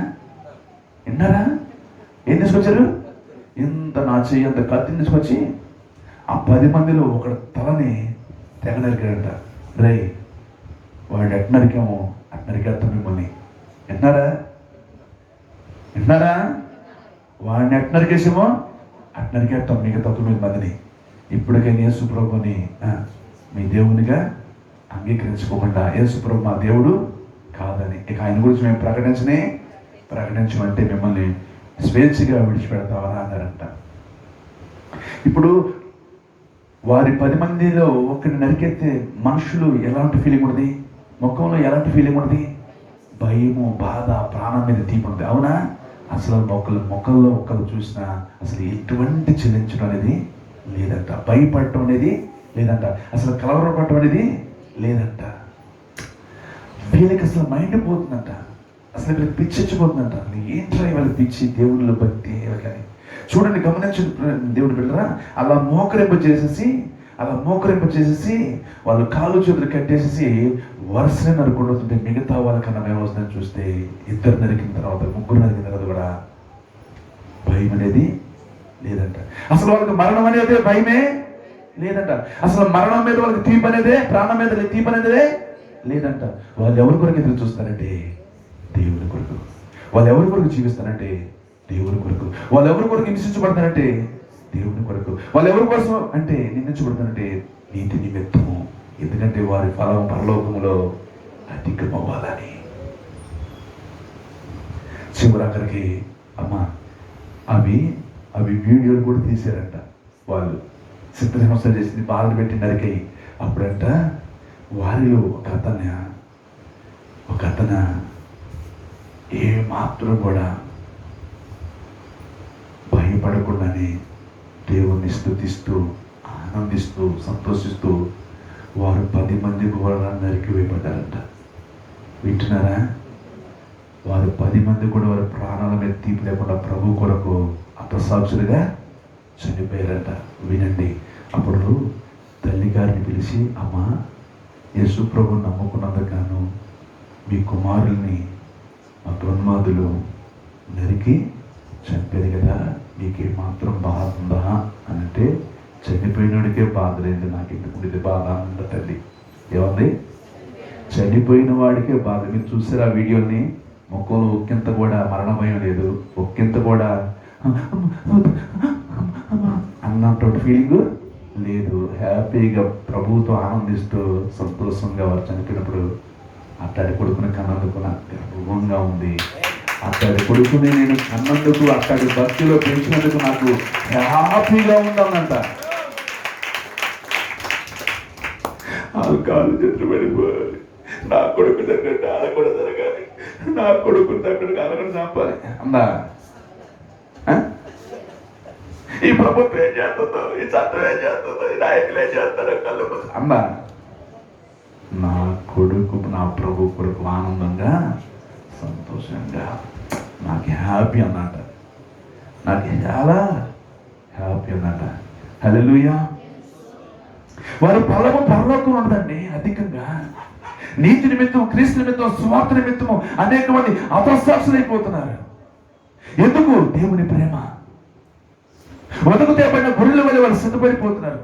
Speaker 1: ఏం తీసుకొచ్చారు? ఇంత నా చెయ్యి అంత కత్తిని తీసుకొచ్చి ఆ 10 మందిలో ఒకటి తలని తెగ నరికాడంట. రే వాడు ఎట్నరికేమో అట్నరికేస్తాం మిమ్మల్ని. విన్నారా? వాడిని ఎట్నరికేసేమో అట్నరికేస్తాం మిగతా 9 మందిని. ఇప్పటికైనా యేసు ప్రభుని మీ దేవునిగా అంగీకరించుకోకుండా, యేసు ప్రభు మా దేవుడు కాదని, ఇక ఆయన గురించి మేము ప్రకటించమంటే మిమ్మల్ని స్వేచ్ఛగా విడిచిపెడతామని అన్నారంట. ఇప్పుడు వారి 10 మందిలో ఒకరిని నరికెత్తే మనుషులు ఎలాంటి ఫీలింగ్ ఉంటుంది? ముఖంలో ఎలాంటి ఫీలింగ్ ఉంటుంది? భయము, బాధ, ప్రాణం మీద తీపి ఉంది. అవునా? అసలు మొక్కల్లో ఒక్కరు చూసినా అసలు ఎటువంటి చెల్లించడం అనేది లేదంట, భయపడటం అనేది లేదంట, అసలు కలవరపడటం అనేది లేదంట. వీళ్ళకి అసలు మైండ్ పోతుందంట, అసలు వీళ్ళకి పిచ్చిపోతుందంట. ఏంట్రా వాళ్ళకి పిచ్చి, దేవుళ్ళ భక్తి కానీ చూడండి, గమనించు దేవుడు బిడ్డరా. అలా మోకరింప చేసేసి వాళ్ళు కాళ్ళు చేతులు కట్టేసేసి వరుసనే నరుకుంటూ వస్తుంటే, మిగతా వాళ్ళకన్నా మేము వస్తుందని చూస్తే 2 నరికిన తర్వాత 3 నరికిన తర్వాత కూడా భయం అనేది లేదంట. అసలు వాళ్ళకి మరణం అనేది భయమే లేదంట. అసలు మరణం మీద వాళ్ళకి తీపి అనేదే, ప్రాణం మీద తీపి అనేదే లేదంట. వాళ్ళు ఎవరి కొరకు ఎదురు చూస్తారంటే దేవుని కొరకు. వాళ్ళు ఎవరి కొరకు జీవిస్తారంటే దేవుని కొరకు. వాళ్ళు ఎవరి కొరకు హింసించబడతారంటే దేవుని కొరకు. వాళ్ళు ఎవరి కోసం అంటే నిందించబడతారంటే నీతి నిమిత్తము, ఎందుకంటే వారి ఫలం పరలోకములో అధికమవ్వాలని. చివరాఖరికి అమ్మా అవి వీడియోలు కూడా తీశారంట. వాళ్ళు చిత్రహింస చేసింది, బాధలు పెట్టి నరికాయి. అప్పుడంట వారిలో ఒక అతన ఏ మాత్రం కూడా భయపడకుండానే దేవుణ్ణి స్తుతిస్తూ, ఆనందిస్తూ, సంతోషిస్తూ వారు 10 మంది కూడా నరికి వేయబడ్డారంట. వింటున్నారా? వారు 10 మంది కూడా వారి ప్రాణాల మీద తీపి లేకుండా ప్రభు కొరకు అర్థసాక్షులుగా చనిపోయారంట. వినండి. అప్పుడు తల్లి గారిని పిలిచి, అమ్మా యేసు ప్రభుని నమ్ముకున్నందుకు గాను మీ కుమారుల్ని మా దుర్మార్గులు నరికి చంపేది కదా, మీకు ఏమాత్రం బాధ ఉందా అని అంటే, చనిపోయినోడికే బాధ లేదు, నాకు ఎందుకు ఇది బాధ అంద తల్లి. ఏమంది? చనిపోయిన వాడికే బాధ. మీరు చూసారు ఆ వీడియోని? ముఖంలో ఒక్కింత కూడా మరణ భయం లేదు, ఒక్కింత కూడా అన్నటువంటి ఫీలింగ్ లేదు. హ్యాపీగా ప్రభువుతో ఆనందిస్తూ సంతోషంగా వారు చనిపోయినప్పుడు అట్టడి కొడుకుని కన్నందుకు నాకు గర్వంగా ఉంది. అట్టడి కొడుకుని నేను కన్నందుకు, అట్టడి భక్తిలో పెంచినందుకు నాకు హ్యాపీగా ఉందన్నంట. వాళ్ళు కాళ్ళు చేతులు పడిపోవాలి, నా కొడుకు దగ్గర ఆడ కూడా జరగాలి, నా కొడుకు దగ్గర ఆడ చంపాలి అందా. ఈ ప్రభుత్వం ఏం చేస్తుందో, ఈ చట్టం ఏం చేస్తుందో, ఈ నాయకులు ఏం చేస్తారో కళ్ళు అమ్మా. నా కొడుకు, నా ప్రభు కొడుకు ఆనందంగా, సంతోషంగా, నాకు హ్యాపీ అన్నట, నాకు చాలా హ్యాపీ అన్నట. హల్లెలూయా. వారి ఫలము పరలోకం ఉండదండి అధికంగా. నీతి నిమిత్తం, క్రీస్తు నిమిత్తం, స్వార్థ నిమిత్తము అనేక మంది అపస్సాక్షులైపోతున్నారు. ఎందుకు? దేవుని ప్రేమ. వదకుతే పడిన గొర్రెల వల్ల వాళ్ళు సిద్ధపడిపోతున్నారు.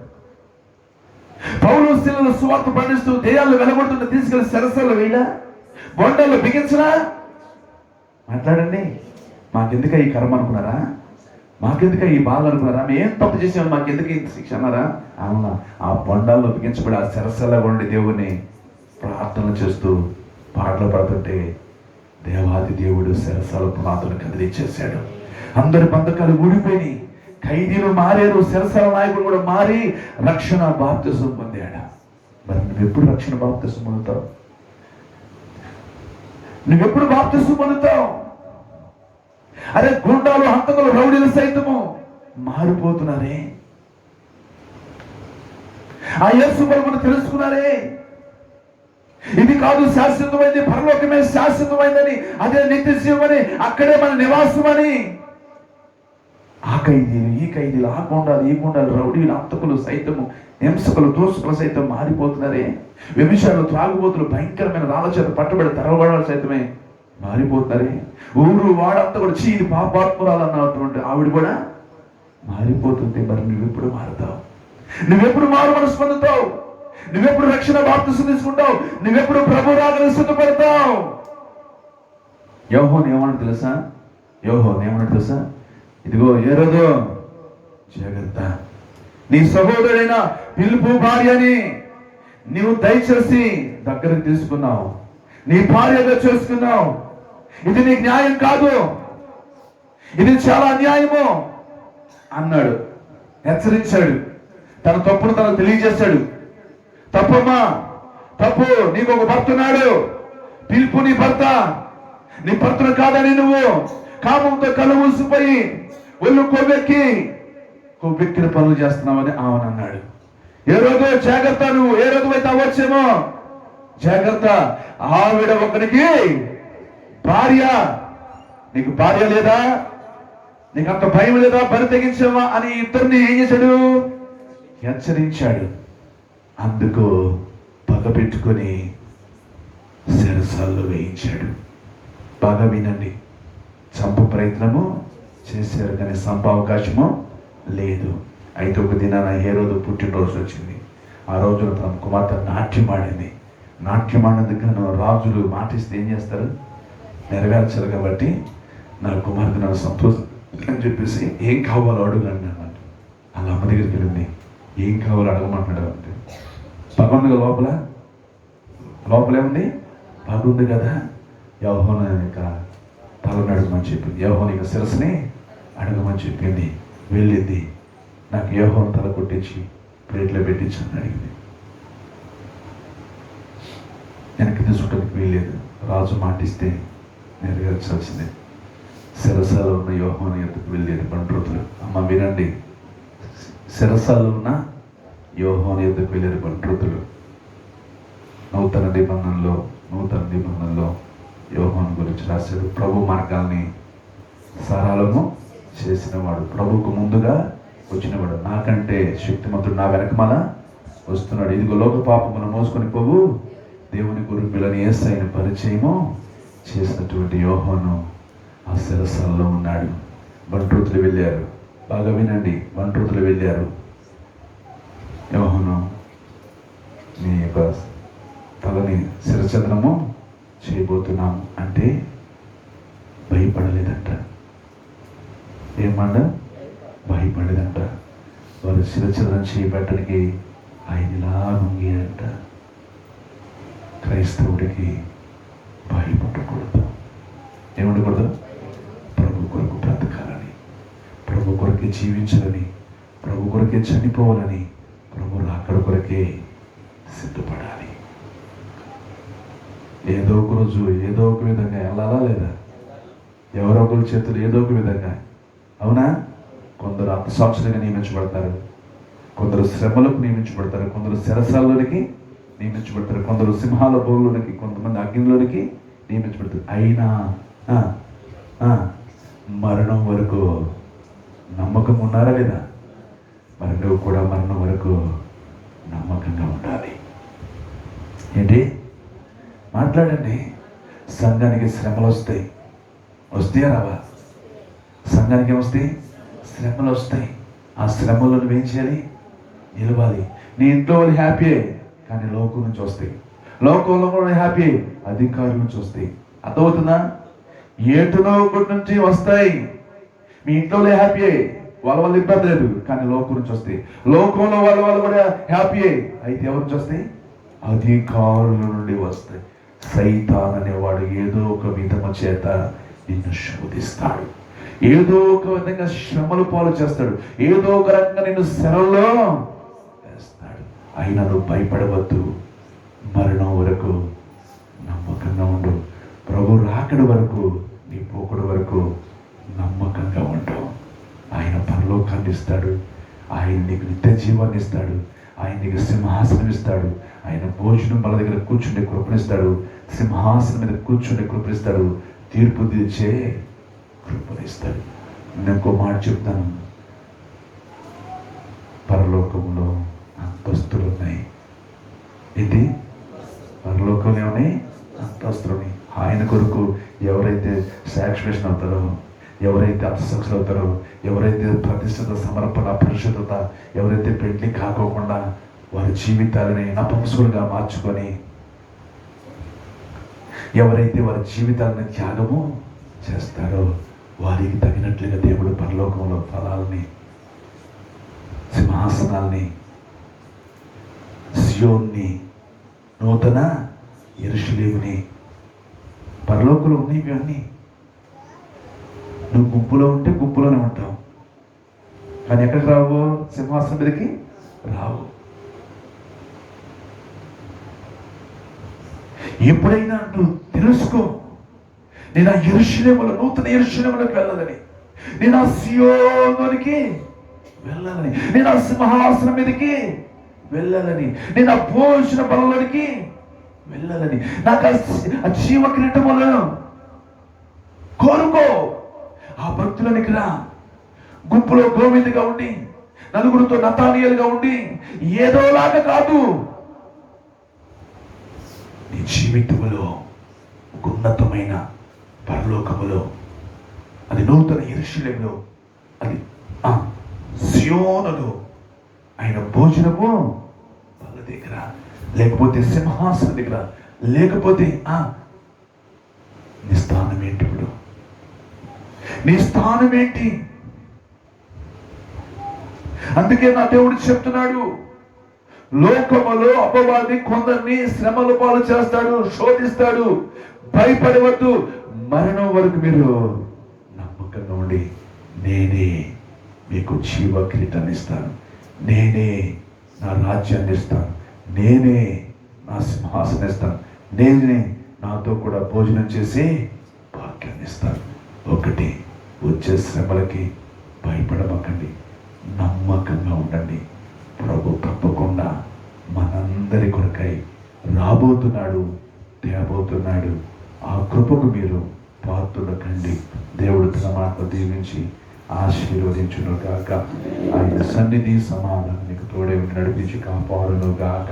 Speaker 1: పౌలు శీలలు సువార్త పండిస్తూ దేయాలను వెలగొడుతుంటే తీసుకెళ్లి సరస్సులో వేయలా, బొండల్లో బిగించరా? మాట్లాడండి. మాకెందుక ఈ కర్మ అనుకున్నారా? మాకెందుక ఈ బాధ అనుకున్నారా? మేము ఏం తప్పు చేసాము, మాకెందుకు ఇంత శిక్ష అన్నారా? అవునా? ఆ బొండాల్లో బిగించబడి ఆ సరస్సులో ఉండి దేవుని ప్రార్థన చేస్తూ పాటలు పడుతుంటే దేవాది దేవుడు శిరసాల పునాదులను కదిలించేశాడు. అందరి బంధకాలు ఊడిపోయి ఖైదీలు మారారు, శిరసాల నాయకుడు కూడా మారి రక్షణ బాప్తిసం పొందాడు. మరి నువ్వెప్పుడు రక్షణ బాప్తిసం పొందుతావు? నువ్వెప్పుడు బాప్తిసం పొందుతావు? అరే గుండాలు, హంతకులు, రౌడీలు సైతము మారిపోతున్నారే. ఆ యేసు ప్రభువును తెలుసుకున్నారే. ఇది కాదు శాశ్వతమైంది, పరలోకమే శాశ్వతమైందని, అదే నిత్య జీవమని, అక్కడే మన నివాసమని. ఆ ఖైదీలు, ఈ ఖైదీలు, ఆ గుండాలు, ఈ గుండాలు, రౌడీలు, హంతకులు సైతము, హింసకులు, దోషకులు సైతం మారిపోతున్నారే. వ్యభిచారులు, త్రాగుబోతులు, భయంకరమైన రాళ్ళ చేత పట్టుబడి తరవబడాలు సైతమే మారిపోతున్నారే. ఊరు వాడంతా కూడా ఇది పాపాత్మురాలు అన్నటువంటి ఆవిడ కూడా మారిపోతుంది. మరి నువ్వెప్పుడు మారుతావు? నువ్వెప్పుడు మారు మనసు పొందుతావు? నువ్వెప్పుడు రక్షణ బాప్తిసం తీసుకుంటావు? నువ్వెప్పుడు ప్రభు రాకను సిద్ధపడతావు? యోహోను ఏమన్నా తెలుసా? యోహోను ఏమన్నా తెలుసా? ఇదిగో హేరోదు, జాగ్రత్త, నీ సహోదరుడైన ఫిలిప్పు భార్యని నీవు దయచేసి దగ్గరకు తీసుకున్నావు, నీ భార్యగా చేసుకున్నావు. ఇది నీకు న్యాయం కాదు, ఇది చాలా అన్యాయము అన్నాడు. హెచ్చరించాడు. తన తప్పును తనకు తెలియజేశాడు. తప్పమ్మా, తప్పు. నీకు ఒక భర్త ఉన్నాడు, పిలుపు నీ భర్త. నీ భర్తను కాదని నువ్వు కామంతో కళ్ళు మూసిపోయి ఒళ్ళు కొవ్వెక్కిన పనులు చేస్తున్నావని ఆమెను అన్నాడు. ఏ రోజు జాగ్రత్త, నువ్వు ఏ రోజు అయితే అవ్వచ్చేమో జాగ్రత్త. ఆవిడ ఒకరికి భార్య, నీకు భార్య లేదా? నీకు అంత భయం లేదా? బరి తెగించావా అని ఇద్దరిని ఏం చేశాడు? హెచ్చరించాడు. అందుకు పగ పెట్టుకొని శిరసాల్లో వేయించాడు. బాగా వినండి, చంపు ప్రయత్నము చేశారు కానీ చంప అవకాశము లేదు. అయితే ఒక దినాన హేరోదు పుట్టినరోజు వచ్చింది. ఆ రోజున తన కుమార్తె నాట్యం ఆడింది. నాట్యం ఆడినందుకు రాజులు మాటిస్తే ఏం చేస్తారు? నెరవేర్చారు. కాబట్టి నా కుమార్తె నన్ను సంతోషం అని చెప్పేసి ఏం కావాలో అడుగు అన్నాడు. అలా అమ్మ దగ్గరికి వెళ్ళింది. ఏం కావాలో అడగమంటున్నాడు అంటే, పగ ఉంది లోపల, లోపలేముంది? పగ ఉంది కదా. యోహోను ఇక తలను అడగమని చెప్పింది. యోహోను ఇక శిరస్సుని అడగమని చెప్పింది. వెళ్ళింది. నాకు యోహోను తల కొట్టించి ప్లేట్లో పెట్టించని అడిగింది. వెనక్కి తీసుకుంటానికి వీల్లేదు, రాజు మాటిస్తే నెరవేర్చాల్సిందే. శిరసాలో ఉన్న యోహోను ఎత్తుకు వెళ్ళేది బంట్రోతులు. అమ్మ వినండి, శిరసాలో ఉన్న యోహోను ఎత్తుకు వెళ్ళేది బంట్రోతులు. నూతన నిబంధనలో యోహోను గురించి రాశాడు. ప్రభు మార్గాల్ని సరళము చేసినవాడు, ప్రభుకు ముందుగా వచ్చినవాడు, నాకంటే శక్తిమంతుడు నా వెనకమాల వస్తున్నాడు. ఇదిగో లోక పాపమును మోసుకొని పోవు దేవుని గురుపిల్లని యేసయ్యను పరిచయము చేసినటువంటి యోహోను ఆ శిరసాలలో ఉన్నాడు. బంట్రోతులు వెళ్ళారు. బాగా వినండి, బంట్రోతులు వెళ్ళారు. యోహోను నీ యొక్క తలని శిరఛేదనము చేయబోతున్నాం అంటే భయపడలేదంట. ఏమన్నా భయపడలేదంట. వారు శిరఛేదనం చేయబట్టడానికి ఆయన ఇలా వంగాడంట. క్రైస్తవుడికి భయపడకూడదు. ఏముండకూడదు? ప్రభు కొరకు బ్రతకాలని, ప్రభు కొరకే జీవించాలని, ప్రభు కొరకే చనిపోవాలని, ప్రభు రాకడ కొరకే సిద్ధపడాలి. ఏదో ఒక రోజు ఏదో ఒక విధంగా వెళ్ళాలా లేదా? ఎవరో ఒకరి చేతులు ఏదో ఒక విధంగా, అవునా? కొందరు అర్థశాస్త్రంగా నియమించబడతారు, కొందరు శ్రమలకు నియమించబడతారు, కొందరు శిరసాల్లోనికి నియమించబడతారు, కొందరు సింహాల బోర్లోనికి, కొంతమంది అగ్నిలోనికి నియమించబడతారు. అయినా మరణం వరకు నమ్మకం ఉన్నారా లేదా? మరి నువ్వు కూడా మరణం వరకు నమ్మకంగా ఉండాలి. ఏంటి మాట్లాడండి? సంఘానికి శ్రమలు వస్తాయి. వస్తాయా రావా? సంఘానికి ఏమొస్తాయి? శ్రమలు వస్తాయి. ఆ శ్రమలో నువ్వేం చేయాలి? నిలవాలి. నీ ఇంట్లో వాళ్ళు హ్యాపీయే, కానీ లోకం నుంచి వస్తాయి. లోకంలో కూడా హ్యాపీ, అధికారుల నుంచి వస్తాయి. అర్థమవుతుందా? ఏటులో ఒకటి నుంచి వస్తాయి. మీ ఇంట్లో హ్యాపీయే, వాళ్ళ ఇబ్బంది లేదు, కానీ లోకం నుంచి వస్తాయి. లోకంలో వాళ్ళ కూడా హ్యాపీయే, అయితే ఎవరి నుంచి వస్తాయి? అధికారుల నుండి వస్తాయి. సైతాన్ అనేవాడు ఏదో ఒక విధము చేత నిన్ను శోధిస్తాడు, ఏదో ఒక విధంగా శ్రమలు పాలు చేస్తాడు, ఏదో ఒక రకంగా నిన్ను శరలో వేస్తాడు. అయినా నువ్వు భయపడవద్దు. మరణం వరకు నమ్మకంగా ఉండు. ప్రభు రాకడి వరకు, నీ పోకడు వరకు నమ్మకంగా ఉండు. ఆయన పరలోకాన్ని ఇస్తాడు, ఆయన నీకు నిత్య జీవాన్ని ఇస్తాడు, ఆయన నీకు సింహాసనం ఇస్తాడు, ఆయన భోజనం మన దగ్గర కూర్చుండే కృపణిస్తాడు, సింహాసనం మీద కూర్చుండే కృపణిస్తాడు, తీర్పు తీర్చే కృపణిస్తాడు. నేను ఇంకో మాట చెప్తాను, పరలోకంలో అంతస్తులు ఉన్నాయి. ఏంటి? పరలోకంలో ఏమని? అంతస్తులని. ఆయన కొరకు ఎవరైతే సాక్రిఫికేషన్ అవుతారో, ఎవరైతే అసక్సులు అవుతారో, ఎవరైతే ప్రతిష్ఠిత, సమర్పణ, పరిశుద్ధత, ఎవరైతే పెళ్లి కాకోకుండా వారి జీవితాలని నపుంసకులుగా మార్చుకొని, ఎవరైతే వారి జీవితాలను త్యాగము చేస్తారో వారికి తగినట్లుగా దేవుడు పరలోకంలో ఫలాల్ని, సింహాసనాల్ని, సియోన్ని, నూతన యెరూషలేముని, పరలోకంలో ఉన్నాయి ఇవన్నీ. నువ్వు గుంపులో ఉంటే గుంపులోనే ఉంటావు, కానీ ఎక్కడికి రావు? సింహాసనం మీదకి రావు. ఎప్పుడైనా నువ్వు తెలుసుకో, నేను ఆ యెరూషలేములో, నూతన యెరూషలేములోకి వెళ్ళాలని, నేను ఆ సియోనుకి వెళ్ళాలని, నేను ఆ సింహాసనం మీదకి వెళ్ళాలని, నేను ఆ భోజన బలలోనికి వెళ్ళాలని, నాకు ఆ జీవ కిరీటములను కోరుకో. ఆ భక్తులనికి రా. గుంపులో గోవిందుగా ఉండి, నలుగురితో నతానీయులుగా ఉండి ఏదోలాగా కాదు. నీ జీవితంలో ఒక ఉన్నతమైన పరలోకములో, అది నూతన యెరూషలేములో, అది సియోనులో ఆయన భోజనము వాళ్ళ దగ్గర, లేకపోతే సింహాసనం దగ్గర, లేకపోతే నీ స్థానం ఏంటి? ఇప్పుడు నీ స్థానం ఏంటి? అందుకే నా దేవుడు చెప్తున్నాడు, లోకములో అపవాది కొందరిని శ్రమల పాలు చేస్తాడు, శోధిస్తాడు. భయపడవద్దు. మరణం వరకు మీరు నమ్మకంగా ఉండి, నేనే మీకు జీవ కిరీటాన్ని ఇస్తాను, నేనే నా రాజ్యాన్ని ఇస్తాను, నేనే నా సింహాసనం ఇస్తాను, నేనే నాతో కూడా భోజనం చేసి భాగ్యాన్ని ఇస్తాను. ఒకటి, వచ్చే శ్రమలకి భయపడమకండి, నమ్మకంగా ఉండండి. ప్రభు తప్పకుండా మనందరి కొరకై రాబోతున్నాడు, తేబోతున్నాడు. ఆ కృపకు మీరు పాత్రులు కండి. దేవుడు తన మాట దీవించి ఆశీర్వదించును గాక. ఆయన సన్నిధి సమాధానం నీకు తోడే నడిపించి కాపాడును గాక.